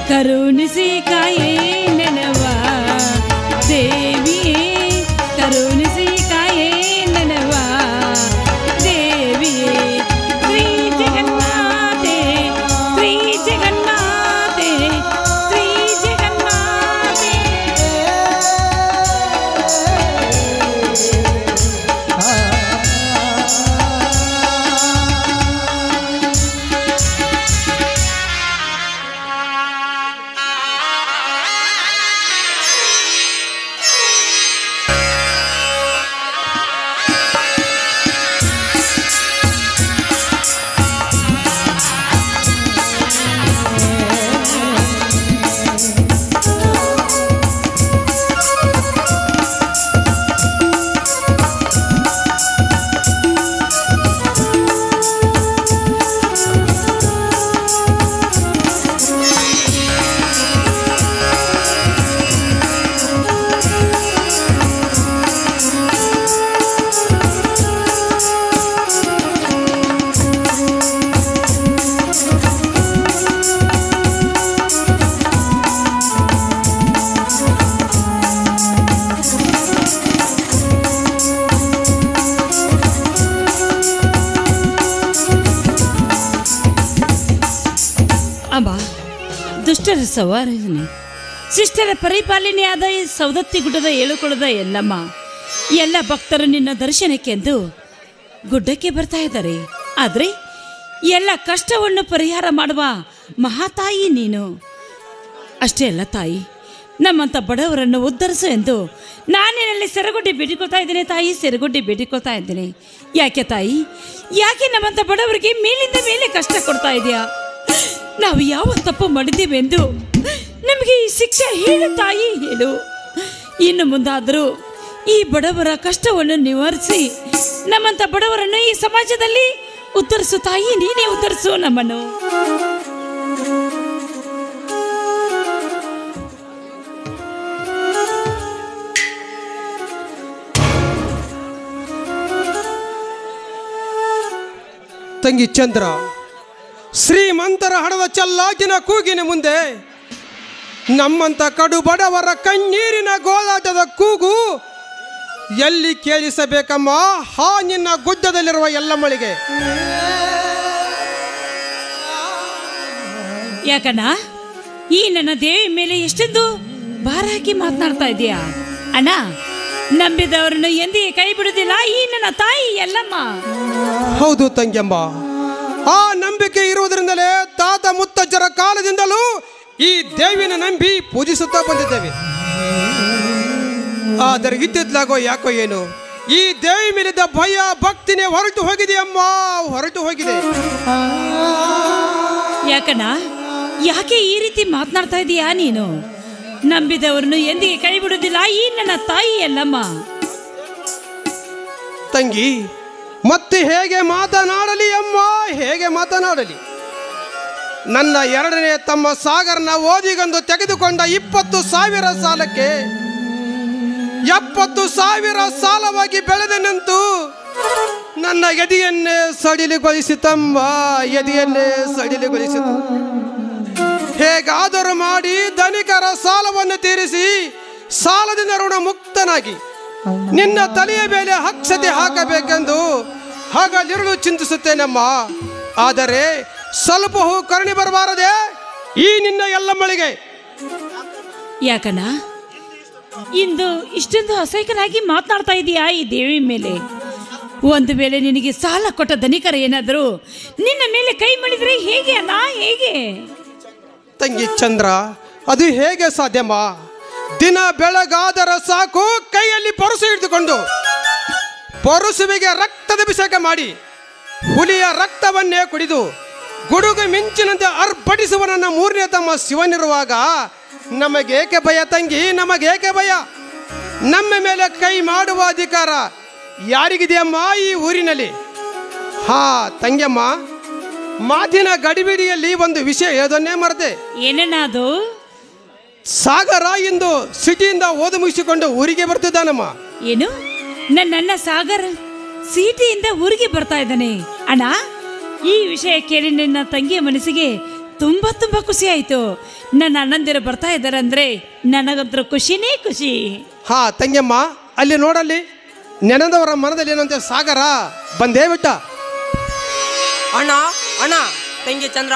ಕರುಣಿಸಿ ಕಾಯೇ ನನವಾ ದೇವಿಯೇ ಕರುಣಿಸಿ ಕಾಯೇ ನನವಾ ದೇವಿಯೇ ಶ್ರೀ ಜಗನ್ಮಾತೆ ಶಿಷ್ಟರ ಸವಾರನೆ ಶಿಷ್ಟರ ಪರಿಪಾಲನೆಯಾದ ಈ ಸೌದತ್ತಿ ಗುಡ್ಡದ ಏಳುಕೊಳದ ಎಲ್ಲಮ್ಮ ಎಲ್ಲ ಭಕ್ತರು ನಿನ್ನ ದರ್ಶನಕ್ಕೆಂದು ಗುಡ್ಡಕ್ಕೆ ಬರ್ತಾ ಇದ್ದಾರೆ. ಆದರೆ ಎಲ್ಲ ಕಷ್ಟವನ್ನು ಪರಿಹಾರ ಮಾಡುವ ಮಹಾತಾಯಿ ನೀನು. ಅಷ್ಟೇ ಅಲ್ಲ ತಾಯಿ, ನಮ್ಮಂಥ ಬಡವರನ್ನು ಉದ್ಧರಿಸು ಎಂದು ನಾನೇನಲ್ಲಿ ಸೆರಗುಡ್ಡಿ ಬೇಡಿಕೊಳ್ತಾ ಇದ್ದೇನೆ ತಾಯಿ, ಸೆರಗುಡ್ಡಿ ಬೇಡಿಕೊಳ್ತಾ ಇದ್ದೇನೆ. ಯಾಕೆ ತಾಯಿ, ಯಾಕೆ ನಮ್ಮಂಥ ಬಡವರಿಗೆ ಮೇಲಿಂದ ಮೇಲೆ ಕಷ್ಟ ಕೊಡ್ತಾ ಇದೆಯಾ? ನಾವು ಯಾವ ತಪ್ಪು ಮಾಡಿದ್ದೇವೆಂದು ನಮಗೆ ಈ ಶಿಕ್ಷೆ ಹೇಳು ತಾಯಿ, ಹೇಳು. ಇನ್ನು ಮುಂದಾದರೂ ಈ ಬಡವರ ಕಷ್ಟವನ್ನು ನಿವಾರಿಸಿ ನಮ್ಮಂಥ ಬಡವರನ್ನು ಈ ಸಮಾಜದಲ್ಲಿ ಉದ್ಧರಿಸು ತಾಯಿ, ನೀನೇ ಉದ್ಧರಿಸು ನಮ್ಮನ್ನು. ತಂಗಿ ಚಂದ್ರ, ಶ್ರೀಮಂತರ ಹಣದ ಚಲ್ಲಾಕಿನ ಕೂಗಿನ ಮುಂದೆ ನಮ್ಮಂಥ ಕಡು ಬಡವರ ಕಣ್ಣೀರಿನ ಗೋಳಾಟದ ಕೂಗು ಎಲ್ಲಿ ಕೇಳಿಸಬೇಕಮ್ಮ? ಹಾ ನಿನ್ನ ಗುಡ್ಡದಲ್ಲಿರುವ ಎಲ್ಲಮ್ಮಳಿಗೆ. ಯಾಕಣ್ಣ, ಈ ನನ್ನ ದೇವಿ ಮೇಲೆ ಎಷ್ಟೊಂದು ಭಾರ ಹಾಕಿ ಮಾತನಾಡ್ತಾ ಇದೀಯಾ ಅಣ್ಣ? ನಂಬಿದವರನ್ನು ಎಂದಿಗೆ ಕೈ ಬಿಡುವುದಿಲ್ಲ ಈ ನನ್ನ ತಾಯಿ ಎಲ್ಲಮ್ಮ. ಹೌದು ತಂಗಿಯಮ್ಮ, ಆ ನಂಬಿಕೆ ಇರುವುದರಿಂದಲೇ ತಾತ ಮುತ್ತಜ್ಜರ ಕಾಲದಿಂದಲೂ ಈ ದೇವಿನ ನಂಬಿ ಪೂಜಿಸುತ್ತಾ ಬಂದಿದ್ದೇವೆ. ಆದರೆ ಇತ್ತಿತ್ಲಾಗೋ ಯಾಕೋ ಏನು ಈ ದೇವಿ ಮೇಲಿದ್ದ ಭಯ ಭಕ್ತಿನೇ ಹೊರಟು ಹೋಗಿದೆ ಅಮ್ಮ, ಹೊರಟು ಹೋಗಿದೆ. ಯಾಕಣ್ಣ, ಯಾಕೆ ಈ ರೀತಿ ಮಾತನಾಡ್ತಾ ಇದೀಯಾ ನೀನು? ನಂಬಿದವರನ್ನು ಎಂದಿಗೆ ಕೈ ಬಿಡುವುದಿಲ್ಲ ಈ ನನ್ನ ತಾಯಿ ಎಲ್ಲಮ್ಮ. ತಂಗಿ, ಮತ್ತೆ ಹೇಗೆ ಮಾತನಾಡಲಿ ಅಮ್ಮ, ಹೇಗೆ ಮಾತನಾಡಲಿ? ನನ್ನ ಎರಡನೇ ತಮ್ಮ ಸಾಗರನ ಓದಿಗಂದು ತೆಗೆದುಕೊಂಡ 20,000 ಸಾಲಕ್ಕೆ 70,000 ಸಾಲವಾಗಿ ಬೆಳೆದು ನಿಂತು ನನ್ನ ಎದೆಯನ್ನೇ ಸಡಿಲಿಗೊಳಿಸಿತಮ್ಮ, ಎದೆಯನ್ನೇ ಸಡಿಲಿಗೊಳಿಸಿತು. ಹೇಗಾದರೂ ಮಾಡಿ ಧನಿಕರ ಸಾಲವನ್ನು ತೀರಿಸಿ ಸಾಲದಿಂದ ಋಣ ಮುಕ್ತನಾಗಿ ನಿನ್ನ ತಲೆಯ ಮೇಲೆ ಅಕ್ಷತೆ ಹಾಕಬೇಕೆಂದು ಹಗಲಿರುಳು ಚಿಂತಿಸುತ್ತೇನಮ್ಮ. ಆದರೆ ಸ್ವಲ್ಪವೂ ಕರುಣೆ ಬರಬಾರದೆ ಈ ನಿನ್ನ ಎಲ್ಲಮ್ಮಳಿಗೆ. ಯಾಕಣ್ಣ, ಇಂದು ಇಷ್ಟೊಂದು ಅಸಹ್ಯಕನಾಗಿ ಮಾತನಾಡ್ತಾ ಇದೀಯಾ ಈ ದೇವಿ ಮೇಲೆ? ಒಂದು ವೇಳೆ ನಿನಗೆ ಸಾಲ ಕೊಟ್ಟ ಧನಿಕರ ಏನಾದರೂ ನಿನ್ನ ಮೇಲೆ ಕೈ ಮಾಡಿದ್ರೆ ಹೇಗೆ ಅಣ್ಣ, ಹೇಗೆ? ತಂಗಿ ಚಂದ್ರ, ಅದು ಹೇಗೆ ಸಾಧ್ಯಮ್ಮ? ದಿನ ಬೆಳಗಾದರ ಸಾಕು ಕೈಯಲ್ಲಿ ಪರಸು ಹಿಡಿದುಕೊಂಡು ಪರಸುವಿಗೆ ರಕ್ತದ ಅಭಿಷೇಕ ಮಾಡಿ ಹುಲಿಯ ರಕ್ತವನ್ನೇ ಕುಡಿದು ಗುಡುಗು ಮಿಂಚಿನಂತೆ ಅರ್ಪಡಿಸುವ ನನ್ನ ಮೂರನೇ ತಮ್ಮ ಶಿವನಿರುವಾಗ ನಮಗೇಕೆ ಭಯ ತಂಗಿ, ನಮಗೇಕೆ ಭಯ? ನಮ್ಮ ಮೇಲೆ ಕೈ ಮಾಡುವ ಅಧಿಕಾರ ಯಾರಿಗಿದೆಯಮ್ಮ ಈ ಊರಿನಲ್ಲಿ? ಹಾ ತಂಗಿಯಮ್ಮ, ಮಾತಿನ ಗಡಿಬಿಡಿಯಲ್ಲಿ ಒಂದು ವಿಷಯ ಹೇಳೋದನ್ನೇ ಮರೆತೆ. ಏನಣ್ಣ ಅದು? ಸಾಗರ ಇಂದು ಸಿಟಿಯಿಂದ ಓದು ಮುಗಿಸಿಕೊಂಡು ಊರಿಗೆ ಬರ್ತಿದ್ದಾನಮ್ಮ. ಏನು, ನನ್ನ ಸಾಗರ್ ಸಿಟಿಯಿಂದ ಊರಿಗೆ ಬರ್ತಾ ಇದ್ದಾನೆ ಅಣ್ಣ? ಈ ವಿಷಯ ಕೇಳಿ ನನ್ನ ತಂಗಿಯ ಮನಸ್ಸಿಗೆ ತುಂಬಾ ತುಂಬಾ ಖುಷಿ ಆಯ್ತು. ನನ್ನ ಅಣ್ಣಂದಿರು ಬರ್ತಾ ಇದ್ದಾರೆ ಅಂದ್ರೆ ನನಗಂತೂ ಖುಷಿನೇ ಖುಷಿ. ಹಾ ತಂಗಿಯಮ್ಮ, ಅಲ್ಲಿ ನೋಡಲ್ಲಿ ನೆನೆದವರ ಮನದಲ್ಲಿ ಏನಂತೆ ಸಾಗರ ಬಂದೇ ಬಿಟ್ಟ. ಅಣ್ಣ ಅಣ್ಣ, ತಂಗಿ ಚಂದ್ರ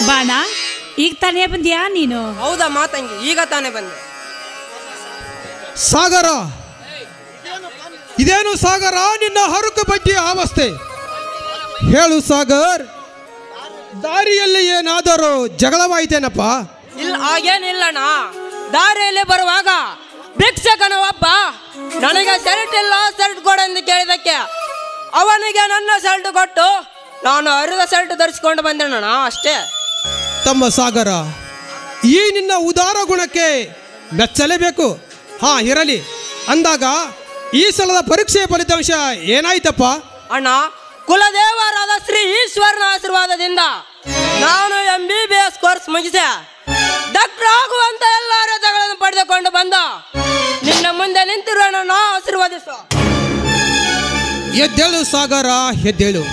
ಬಾಣ, ಈಗ ತಾನೇ ಬಂದ್ಯಾ ನೀನು? ಹೌದಮ್ಮ ತಂಗಿ, ಈಗ ತಾನೇ ಬಂದೆ. ಸಾಗರ, ಇದೇನು ಸಾಗರ ನಿನ್ನ ಹರುಕು ಬಡ್ಡಿಯ ಅವಸ್ಥೆ? ಹೇಳು ಸಾಗರ್, ದಾರಿಯಲ್ಲಿ ಏನಾದರೂ ಜಗಳವಾಯಿತೇನಪ್ಪ? ಇಲ್ಲ, ಹಾಗೇನಿಲ್ಲಣ್ಣ. ದಾರಿಯಲ್ಲಿ ಬರುವಾಗ ಭಿಕ್ಷಕನ ಒಬ್ಬ ನನಗೆ ಶರ್ಟ್ ಇಲ್ಲ, ಶರ್ಟ್ ಕೊಡೆಂದು ಕೇಳಿದಕ್ಕೆ ಅವನಿಗೆ ನನ್ನ ಶರ್ಟ್ ಕೊಟ್ಟು ನಾನು ಅರಿದ ಶರ್ಟ್ ಧರಿಸಿಕೊಂಡು ಬಂದೆಣ್ಣ, ಅಷ್ಟೇ. ತಮ್ಮ ಸಾಗರ, ಈ ನಿನ್ನ ಉದಾರ ಗುಣಕ್ಕೆ ಮೆಚ್ಚಲೇಬೇಕು. ಹಾ ಇರಲಿ. ಅಂದಾಗ ಈ ಸಲದ ಪರೀಕ್ಷೆಯ ಫಲಿತಾಂಶ ಏನಾಯ್ತಪ್ಪ? ಅಣ್ಣ, ಕುಲದೇವರಾದ ಶ್ರೀ ಈಶ್ವರನ ಆಶೀರ್ವಾದದಿಂದ ನಾನು MBBS ಕೋರ್ಸ್ ಮುಗಿಸೆ ಡಾಕ್ಟರ್ ಆಗುವಂತ ಎಲ್ಲ ರಜೆಗಳನ್ನು ಪಡೆದುಕೊಂಡು ಬಂದ ನಿನ್ನ ಮುಂದೆ ನಿಂತಿರುವ ನನ್ನ ಆಶೀರ್ವಾದಿಸು. ಎದ್ದೇಳು ಸಾಗರ, ಎದ್ದೇಳು.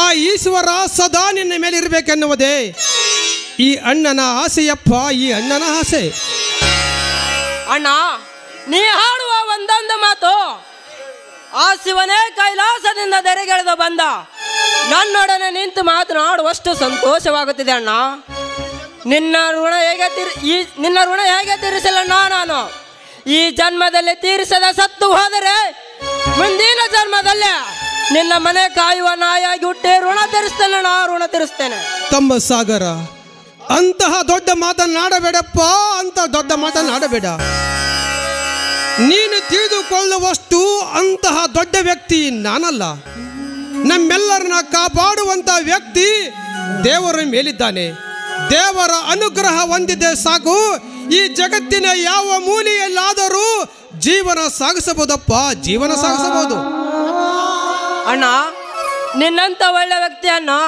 ಆ ಈಶ್ವರ ಸದಾ ನಿನ್ನ ಮೇಲೆ ಇರಬೇಕೆನ್ನುವುದೇ ಈ ಅಣ್ಣನ ಆಸೆಯಪ್ಪ, ಈ ಅಣ್ಣನ ಆಸೆ. ಅಣ್ಣ, ನೀ ಹಾಡುವ ಒಂದೊಂದು ಮಾತು ಆ ಶಿವನೇ ಕೈಲಾಸದಿಂದ ದೆರೆಗೆಳೆದು ಬಂದ ನನ್ನೊಡನೆ ನಿಂತು ಮಾತನಾಡುವಷ್ಟು ಸಂತೋಷವಾಗುತ್ತಿದೆ ಅಣ್ಣ. ನಿನ್ನ ಋಣ ಹೇಗೆ ತೀರಿಸಲ್ಲ ನಾನು ಈ ಜನ್ಮದಲ್ಲಿ ತೀರಿಸದ ಸತ್ತು ಹೋದರೆ ಮುಂದಿನ ಜನ್ಮದಲ್ಲೇ ನಿನ್ನ ಮನೆ ಕಾಯುವ ನಾಯಾಗಿ ಹುಟ್ಟಿ ಋಣ ತೀರಿಸ್ತೇನೆ. ತಮ್ಮ ಸಾಗರ, ಅಂತಹ ದೊಡ್ಡ ಮಾತನ್ನಾಡಬೇಡಪ್ಪ, ಅಂತ ದೊಡ್ಡ ಮಾತನ್ನಾಡಬೇಡ. ನೀನು ತಿಳಿದುಕೊಳ್ಳುವಷ್ಟು ಅಂತಹ ದೊಡ್ಡ ವ್ಯಕ್ತಿ ನಾನಲ್ಲ. ನಮ್ಮೆಲ್ಲರನ್ನ ಕಾಪಾಡುವಂತ ವ್ಯಕ್ತಿ ದೇವರ ಮೇಲಿದ್ದಾನೆ. ದೇವರ ಅನುಗ್ರಹ ಹೊಂದಿದೆ ಸಾಕು. ಈ ಜಗತ್ತಿನ ಯಾವ ಮೂಲೆಯಲ್ಲಾದರೂ ಜೀವನ ಸಾಗಿಸಬಹುದಪ್ಪ, ಜೀವನ ಸಾಗಿಸಬಹುದು. ಅಣ್ಣ, ನಿನ್ನಂತ ಒಳ್ಳೆ ವ್ಯಕ್ತಿಯನ್ನು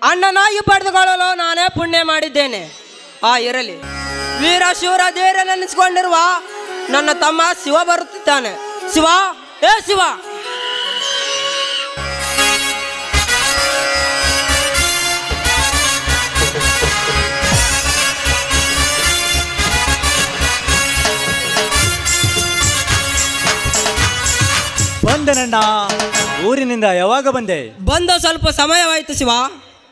ಅಣ್ಣನಾಗಿ ಪಡೆದುಕೊಳ್ಳಲು ನಾನೇ ಪುಣ್ಯ ಮಾಡಿದ್ದೇನೆ. ಇರಲಿ, ವೀರ ಶಿವರ ಧೈರ್ಯ ನೆನೆಸಿಕೊಂಡಿರುವ ನನ್ನ ತಮ್ಮ ಶಿವ ಬರುತ್ತಿದ್ದಾನೆ. ಶಿವ, ಏ ಶಿವ! ಬಂದೆನಣ್ಣ. ಊರಿನಿಂದ ಯಾವಾಗ ಬಂದೆ? ಬಂದ ಸ್ವಲ್ಪ ಸಮಯವಾಯಿತು ಶಿವ.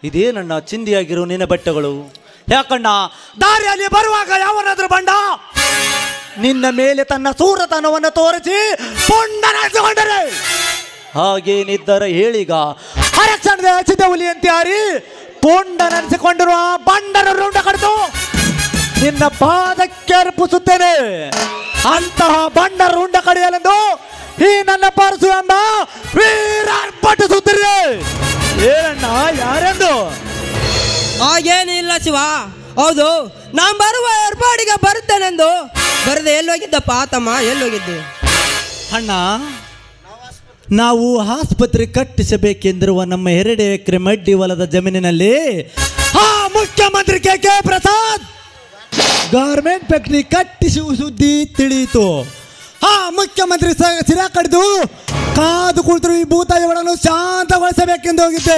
ಇದೇನಣ್ಣ ಚಿಂದಿಯಾಗಿರು ನಿನ್ನ ಬಟ್ಟೆಗಳು? ಯಾಕಣ್ಣ ದಾರಿಯಲ್ಲಿ ಬರುವಾಗ ಯಾವನಾದ್ರೂ ಬಂಡ ನಿನ್ನ ಮೇಲೆ ತನ್ನ ಸೂರತನವನ್ನು ತೋರಿಸಿ ಪುಂಡನೆಸಿಕೊಂಡರೆ? ಹಾಗೇನಿದ್ದರೆ ಹೇಳೀಗ ಅರಕ್ಷಣದ ಹಚ್ಚಿದ ಹುಲಿ ಅಂತ ಯಾರಿ ಪುಂಡನೆಸಿಕೊಂಡಿರುವ ಬಂಡನ ರುಂಡ ಕಡಿದು ನಿನ್ನ ಪಾದಕ್ಕೆ ಅರ್ಪಿಸುತ್ತೇನೆ. ಅಂತಹ ಬಂಡ ರುಂಡ ಕಡಿಯಲೆಂದು ಈ ನನ್ನ ಪರಸು ಎಂಬ ವೀರಾರ್ಪಟಿಸುತ್ತಿರಿ. ಏನಣ್ಣ, ಯಾರೆಂದು? ಹಾಗೇನಿಲ್ಲ ಶಿವ. ಹೌದು, ನಾನು ಬರುವ ಏರ್ಪಾಡಿಗೆ ಬರುತ್ತೇನೆಂದು ಬರದೆ ಎಲ್ಲೋಗಿದ್ದಪ್ಪ ತಮ್ಮ, ಎಲ್ಲೋಗಿದ್ದೆ? ಅಣ್ಣ, ನಾವು ಆಸ್ಪತ್ರೆ ಕಟ್ಟಿಸಬೇಕೆಂದಿರುವ ನಮ್ಮ 2 ಎಕರೆ ಮಡ್ಡಿ ಹೊಲದ ಜಮೀನಿನಲ್ಲಿ ಮುಖ್ಯಮಂತ್ರಿ ಕೆ ಪ್ರಸಾದ್ ಗಾರ್ಮೆಂಟ್ ಫ್ಯಾಕ್ಟರಿ ಕಟ್ಟಿಸುವ ಸುದ್ದಿ ತಿಳಿಯಿತು. ಮುಖ್ಯಮಂತ್ರಿ ಸಿರ ಕಡಿದು ಕಾದು ಕುಳಿತರು ಈ ಭೂತಾಯಿಗಳನ್ನು ಶಾಂತಗೊಳಿಸಬೇಕೆಂದು ಹೋಗಿದ್ದೆ.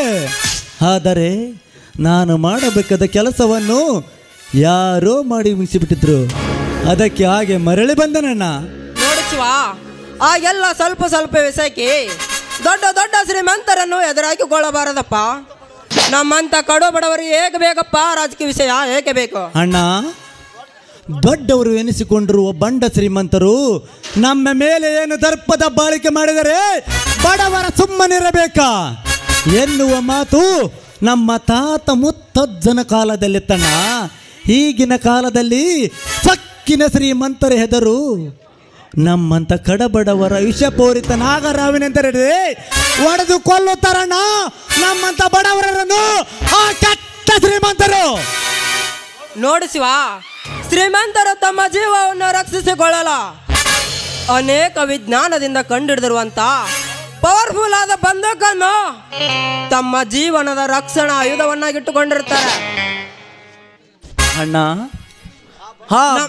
ಆದರೆ ನಾನು ಮಾಡಬೇಕಾದ ಕೆಲಸವನ್ನು ಯಾರೋ ಮಾಡಿ ಮುಗಿಸಿಬಿಟ್ಟಿದ್ರು. ಅದಕ್ಕೆ ಹಾಗೆ ಮರಳಿ ಬಂದನಣ್ಣ. ನೋಡಿಸುವ, ಆಗೆಲ್ಲ ಸ್ವಲ್ಪ ವಿಷಯಕ್ಕೆ ದೊಡ್ಡ ದೊಡ್ಡ ಶ್ರೀಮಂತರನ್ನು ಎದುರಾಕಿಕೊಳ್ಳಬಾರದಪ್ಪ. ನಮ್ಮಂತ ಕಡು ಬಡವರಿಗೆ ಹೇಗೆ ಬೇಕಪ್ಪ ರಾಜಕೀಯ ವಿಷಯ, ಏಕೆ ಬೇಕು? ಅಣ್ಣ, ದೊಡ್ಡವರು ಎನಿಸಿಕೊಂಡಿರುವ ಬಂಡ ಶ್ರೀಮಂತರು ನಮ್ಮ ಮೇಲೆ ಏನು ದರ್ಪದ ಬಾಳಿಕೆ ಮಾಡಿದರೆ ಬಡವರ ಸುಮ್ಮನಿರಬೇಕಾ ಎನ್ನುವ ಮಾತು ನಮ್ಮ ತಾತ ಮುತ್ತಜ್ಜನ ಕಾಲದಲ್ಲಿತ್ತಣ್ಣ. ಈಗಿನ ಕಾಲದಲ್ಲಿ ಸಕ್ಕಿನ ಶ್ರೀಮಂತರ ಹೆದರು ನಮ್ಮಂತ ಕಡಬಡವರ ವಿಷಪೂರಿತ ನಾಗರಾವಿನೆಂದರೆ ಒಡೆದು ಕೊಲ್ಲುತ್ತಾರಣ್ಣ ನಮ್ಮಂತ ಬಡವರನ್ನು ಆ ಕೆಟ್ಟ ಶ್ರೀಮಂತರು. ನೋಡಿ ಶಿವ, ಶ್ರೀಮಂತರು ತಮ್ಮ ಜೀವವನ್ನು ರಕ್ಷಿಸಿಕೊಳ್ಳಲ ಅನೇಕ ವಿಜ್ಞಾನದಿಂದ ಕಂಡುಹಿಡಿದಿರುವಂತ ಪವರ್ಫುಲ್ ಆದ ಬಂದೂಕನ್ನು ತಮ್ಮ ಜೀವನದ ರಕ್ಷಣಾ ಆಯುಧವನ್ನಾಗಿಟ್ಟುಕೊಂಡಿರ್ತಾರೆ. ಅಣ್ಣ,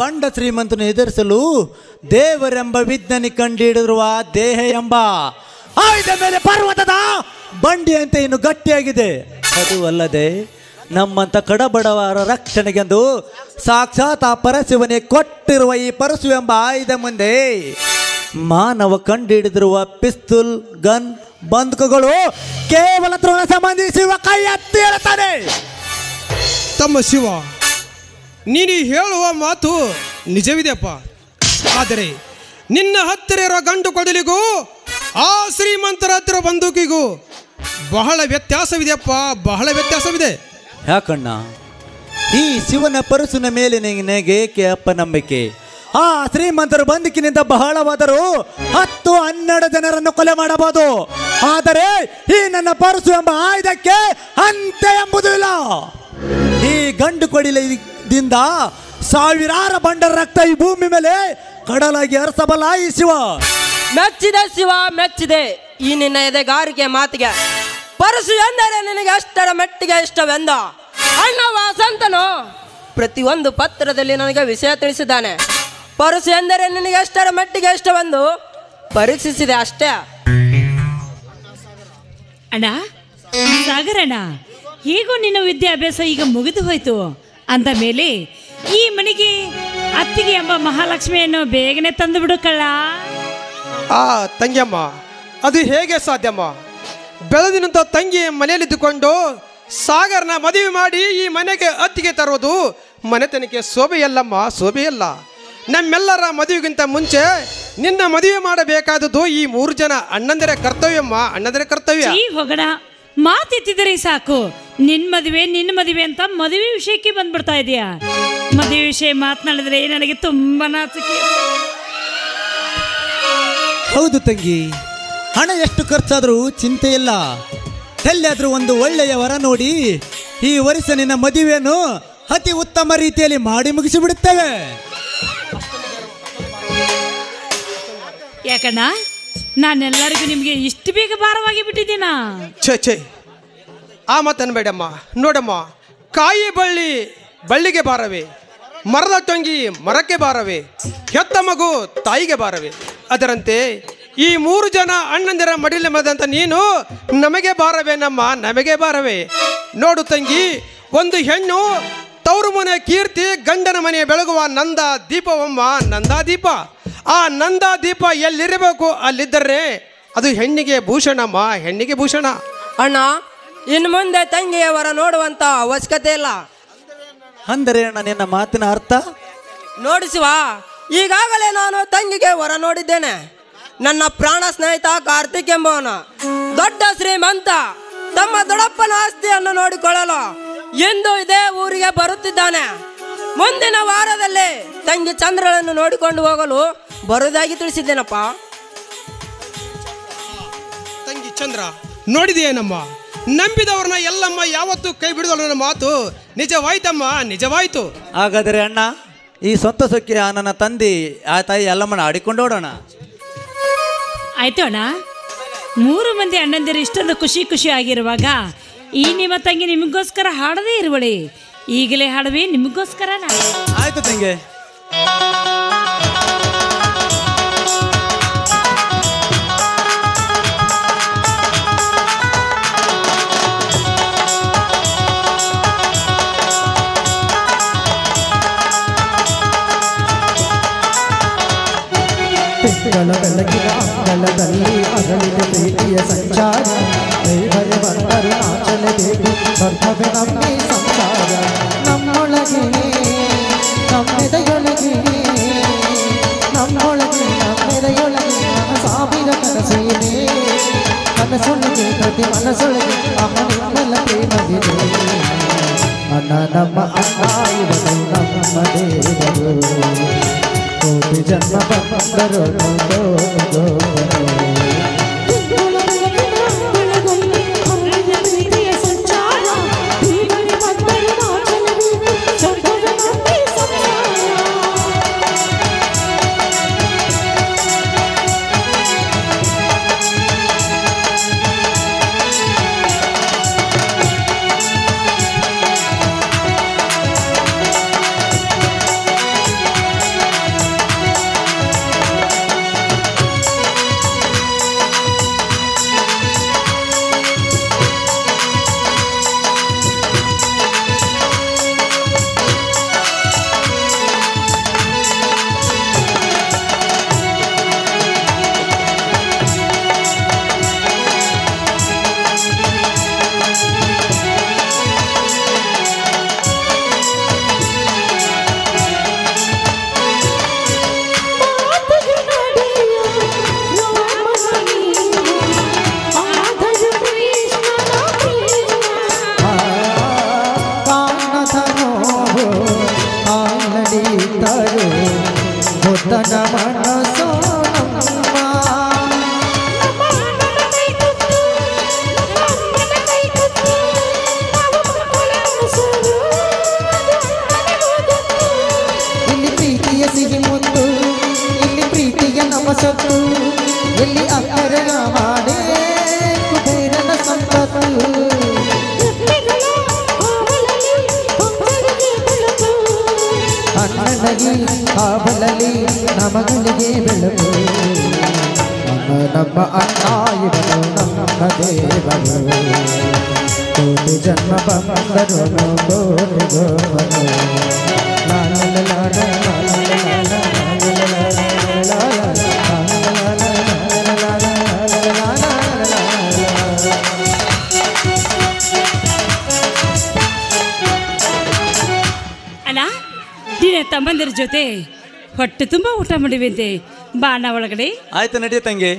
ಬಂಡ ಶ್ರೀಮಂತನ ಎದುರಿಸಲು ದೇವರೆಂಬ ವಿಜ್ಞಾನಿ ಕಂಡುಹಿಡಿದಿರುವ ದೇಹ ಎಂಬ ಆಯುಧ ಮೇಲೆ ಪರ್ವತದ ಬಂಡಿಯಂತೆ ಇನ್ನು ಗಟ್ಟಿಯಾಗಿದೆ. ಅದು ಅಲ್ಲದೆ ನಮ್ಮಂತ ಕಡಬಡವರ ರಕ್ಷಣೆಗೆಂದು ಸಾಕ್ಷಾತ್ ಆ ಪರಶಿವನೇ ಕೊಟ್ಟಿರುವ ಈ ಪರಶು ಎಂಬ ಆಯುಧ ಮುಂದೆ ಮಾನವ ಕಂಡುಹಿಡಿದಿರುವ ಪಿಸ್ತೂಲ್, ಗನ್, ಬಂದೂಕುಗಳು ಕೇವಲ ತೃಣ ಸಂಬಂಧಿಸುವ ಕೈ ಎತ್ತಿ ಹೇಳುತ್ತಾನೆ. ತಮ್ಮ ಶಿವ, ನೀನು ಹೇಳುವ ಮಾತು ನಿಜವಿದೆಯಪ್ಪ. ಆದರೆ ನಿನ್ನ ಹತ್ತಿರ ಇರೋ ಗಂಡು ಕೊಡಲಿಗೂ ಆ ಶ್ರೀಮಂತರ ಹತ್ತಿರ ಬಂದೂಕಿಗೂ ಬಹಳ ವ್ಯತ್ಯಾಸವಿದೆಯಪ್ಪ, ಬಹಳ ವ್ಯತ್ಯಾಸವಿದೆ. ಯಾಕಣ್ಣ, ಈ ಶಿವನ ಪರಶುನ ಮೇಲೆ ಏಕೆ ಅಪ್ಪನಂಬಿಕೆ? ಆ ಶ್ರೀಮಂತರು ಬಂದೂಕಿನಿಂದ ಬಹಳವಾದರೂ 10-12 ಜನರನ್ನು ಕೊಲೆ ಮಾಡಬಹುದು. ಆದರೆ ಈ ನನ್ನ ಪರಶು ಎಂಬ ಆಯುಧಕ್ಕೆ ಅಂತ್ಯ ಎಂಬುದು ಇಲ್ಲ. ಈ ಗಂಡು ಕೊಡಿಲಿದಿಂದ ಸಾವಿರಾರು ಬಂಡರ ರಕ್ತ ಈ ಭೂಮಿ ಮೇಲೆ ಕಡಲಾಗಿ ಹರಿಸಬಲ್ಲ ಈ ಶಿವ. ಮೆಚ್ಚಿದೆ ಶಿವ, ಮೆಚ್ಚಿದೆ ಈ ನಿನ್ನ ಎದೆಗಾರಿಕೆ ಮಾತಿಗೆ. ಪರಶು ಎಂದರೆ ನಿನಗೆ ಅಷ್ಟರ ಮೆಟ್ಟಿಗೆ ಇಷ್ಟವೆಂದ ಅಣ್ಣ ವಾಸಂತನು ಪ್ರತಿಯೊಂದು ಪತ್ರದಲ್ಲಿ ನನಗೆ ವಿಷಯ ತಿಳಿಸಿದ್ದಾನೆ. ಪರಶು ಎಂದರೆ ನಿನಗೆ ಅಷ್ಟರ ಮೆಟ್ಟಿಗೆ ಇಷ್ಟವೆಂದು ಪರೀಕ್ಷಿಸಿದೆ ಅಷ್ಟೇ. ಅಣ್ಣ ಸಾಗರಣ್ಣ, ಹೇಗೋ ನಿನ್ನ ವಿದ್ಯಾಭ್ಯಾಸ ಈಗ ಮುಗಿದು ಹೋಯ್ತು ಅಂದ ಮೇಲೆ ಈ ಮನೆಗೆ ಅತ್ತಿಗೆ ಎಂಬ ಮಹಾಲಕ್ಷ್ಮಿಯನ್ನು ಬೇಗನೆ ತಂದು ಬಿಡು ಕಳ್ಳ. ತಂಗಿಯಮ್ಮ, ಅದು ಹೇಗೆ ಸಾಧ್ಯಮ್ಮ? ಬೆಳೆದಿನಂತ ತಂಗಿ ಮನೆಯಲ್ಲಿದ್ದುಕೊಂಡು ಸಾಗರ್ನ ಮದುವೆ ಮಾಡಿ ಈ ಮನೆಗೆ ಅತ್ತಿಗೆ ತರೋದು ಮನೆತನಕ್ಕೆ ಶೋಭೆಯಲ್ಲಮ್ಮ, ಶೋಭೆಯಲ್ಲ. ನಮ್ಮೆಲ್ಲರ ಮದುವೆಗಿಂತ ಮುಂಚೆ ನಿನ್ನ ಮದುವೆ ಮಾಡಬೇಕಾದದ್ದು ಈ 3 ಜನ ಅಣ್ಣಂದಿರ ಕರ್ತವ್ಯಮ್ಮ, ಅಣ್ಣಂದಿರ ಕರ್ತವ್ಯ. ಹೋಗಣ, ಮಾತೆತ್ತಿದರೆ ಸಾಕು. ನಿನ್ನ ಮದುವೆ ಅಂತ ಮದುವೆ ವಿಷಯಕ್ಕೆ ಬಂದ್ಬಿಡ್ತಾ ಇದೆಯಾ? ಮದುವೆ ವಿಷಯ ಮಾತನಾಡಿದ್ರೆ ನನಗೆ ತುಂಬಾ ನಾಚಿಕೆ. ಹೌದು ತಂಗಿ, ಹಣ ಎಷ್ಟು ಖರ್ಚಾದರೂ ಚಿಂತೆ ಇಲ್ಲ. ಎಲ್ಲಾದ್ರೂ ಒಂದು ಒಳ್ಳೆಯ ವರ ನೋಡಿ ಈ ವರ್ಷ ನಿನ್ನ ಮದುವೆಯನ್ನು ಅತಿ ಉತ್ತಮ ರೀತಿಯಲ್ಲಿ ಮಾಡಿ ಮುಗಿಸಿಬಿಡುತ್ತೇವೆ. ಯಾಕಣ್ಣ, ನಾನೆಲ್ಲರಿಗೂ ನಿಮ್ಗೆ ಇಷ್ಟು ಬೇಗ ಭಾರವಾಗಿ ಬಿಟ್ಟಿದ್ದೀನಾ? ಛೇ, ಆ ಮಾತನ್ಬೇಡಮ್ಮ. ನೋಡಮ್ಮ, ಕಾಯಿ ಬಳ್ಳಿಗೆ ಭಾರವೇ, ಮರದ ಟೊಂಗಿ ಮರಕ್ಕೆ ಭಾರವೇ, ಹೆತ್ತ ಮಗು ತಾಯಿಗೆ ಭಾರವೇ. ಅದರಂತೆ ಈ 3 ಜನ ಅಣ್ಣಂದಿರ ಮಡಿಲ ಮದಂತ ನೀನು ನಮಗೆ ಭಾರವೇನಮ್ಮ, ನಮಗೆ ಭಾರವೇ. ನೋಡು ತಂಗಿ, ಒಂದು ಹೆಣ್ಣು ತವರು ಮನೆ ಕೀರ್ತಿ, ಗಂಡನ ಮನೆ ಬೆಳಗುವ ನಂದ ದೀಪವಮ್ಮ, ನಂದಾ ದೀಪ. ಆ ನಂದಾ ದೀಪ ಎಲ್ಲಿರಬೇಕು ಅಲ್ಲಿದ್ದರೆ ಅದು ಹೆಣ್ಣಿಗೆ ಭೂಷಣಮ್ಮ, ಹೆಣ್ಣಿಗೆ ಭೂಷಣ. ಅಣ್ಣ, ಇನ್ನು ಮುಂದೆ ತಂಗಿಯವರ ನೋಡುವಂತ ಅವಶ್ಯಕತೆ ಇಲ್ಲ. ಅಂದರೆ ಅಣ್ಣ ನಿನ್ನ ಮಾತಿನ ಅರ್ಥ? ನೋಡಿಸುವ, ಈಗಾಗಲೇ ನಾನು ತಂಗಿಗೆ ವರ ನೋಡಿದ್ದೇನೆ. ನನ್ನ ಪ್ರಾಣ ಸ್ನೇಹಿತ ಕಾರ್ತಿಕ್ ಎಂಬವನು ದೊಡ್ಡ ಶ್ರೀಮಂತ. ತಮ್ಮ ದೊಡ್ಡಪ್ಪನ ಆಸ್ತಿಯನ್ನು ನೋಡಿಕೊಳ್ಳಲು ಎಂದು ಇದೇ ಊರಿಗೆ ಬರುತ್ತಿದ್ದಾನೆ. ಮುಂದಿನ ವಾರದಲ್ಲಿ ತಂಗಿ ಚಂದ್ರಳನ್ನು ನೋಡಿಕೊಂಡು ಹೋಗಲು ಬರುವುದಾಗಿ ತಿಳಿಸಿದ್ದೇನಪ್ಪ. ತಂಗಿ ಚಂದ್ರ ನೋಡಿದೆಯೇನಮ್ಮ, ನಂಬಿದವ್ರನ್ನ ಎಲ್ಲಮ್ಮ ಯಾವತ್ತೂ ಕೈ ಬಿಡುದಲ್ಲ. ನನ್ನ ಮಾತು ನಿಜವಾಯ್ತಮ್ಮ, ನಿಜವಾಯ್ತು. ಹಾಗಾದರೆ ಅಣ್ಣ, ಈ ಸಂತೋಷಕ್ಕೆ ನನ್ನ ತಂದೆ ಆ ತಾಯಿ ಎಲ್ಲಮ್ಮನ ಆಡಿಕೊಂಡು ಓಡೋಣ. ಆಯ್ತು ಅಣ್ಣ. 3 ಮಂದಿ ಅಣ್ಣಂದಿರು ಇಷ್ಟೊಂದು ಖುಷಿ ಆಗಿರುವಾಗ ಈ ನಿಮ್ಮ ತಂಗಿ ನಿಮಗೋಸ್ಕರ ಹಾಡದೇ ಇರುವಳಿ. ಈಗಲೇ ಹಾಡುವೆ ನಿಮಗೋಸ್ಕರ. ಆಯ್ತು ತಂಗಿ. ಬೆಳಗಿನ ಅಂಗಳದಲ್ಲಿ ಅಗಲಿದ ಪ್ರೀತಿಯ ಸಂಚಾರ, ದೈವವಂತರು ನಾಚಲೇಬೇಕು, ಸ್ವರ್ಗವೇ ನಮ್ಮೇ ಸಂಸಾರ. ನಮ್ಮೊಳಗೆ ನಮ್ಮೆದೆಯೊಳಗೆ ಸಾವಿರ ಕನಸಿದೆ. ಕನಸೊಳಗೆ ಪ್ರತಿ ಮನಸೊಳಗೆ ಅಮ್ಮನೆಲ್ಲ ಪ್ರೇಮವಿದೆ. ಅಣ್ಣ ನಮ್ಮ ಅಣ್ಣ ಇವನು ನಮ್ಮ ದೇವರು, ಕೋಟಿ ಜನ್ಮ ಬಂದರು ಎಲ್ಲಿ ಅಕ್ಕರಗ ಮಾಡೇ ಕುಬೇರನ ಸಂಪತ್ತು. ಅಣ್ಣನಲ್ಲಿ ಕಾವಲಲ್ಲಿ ನಮಗಳಿಗೆ ಬೆಳಕು. ನಮ್ಮ ಅಣ್ಣ ಇವನು ನಮ್ಮ ದೇವರು, ಕೋಟಿ ಜನ್ಮ ಬಂದರು ಕೋಟಿ ಗೋವನು. ತಮ್ಮಂದಿರ ಜೊತೆ ಹೊಟ್ಟೆ ತುಂಬ ಊಟ ಮಾಡಿವಂತೆ ಬಾಣ ಒಳಗಡೆ. ಆಯ್ತು ನಡಿಯ ತಂಗಿ.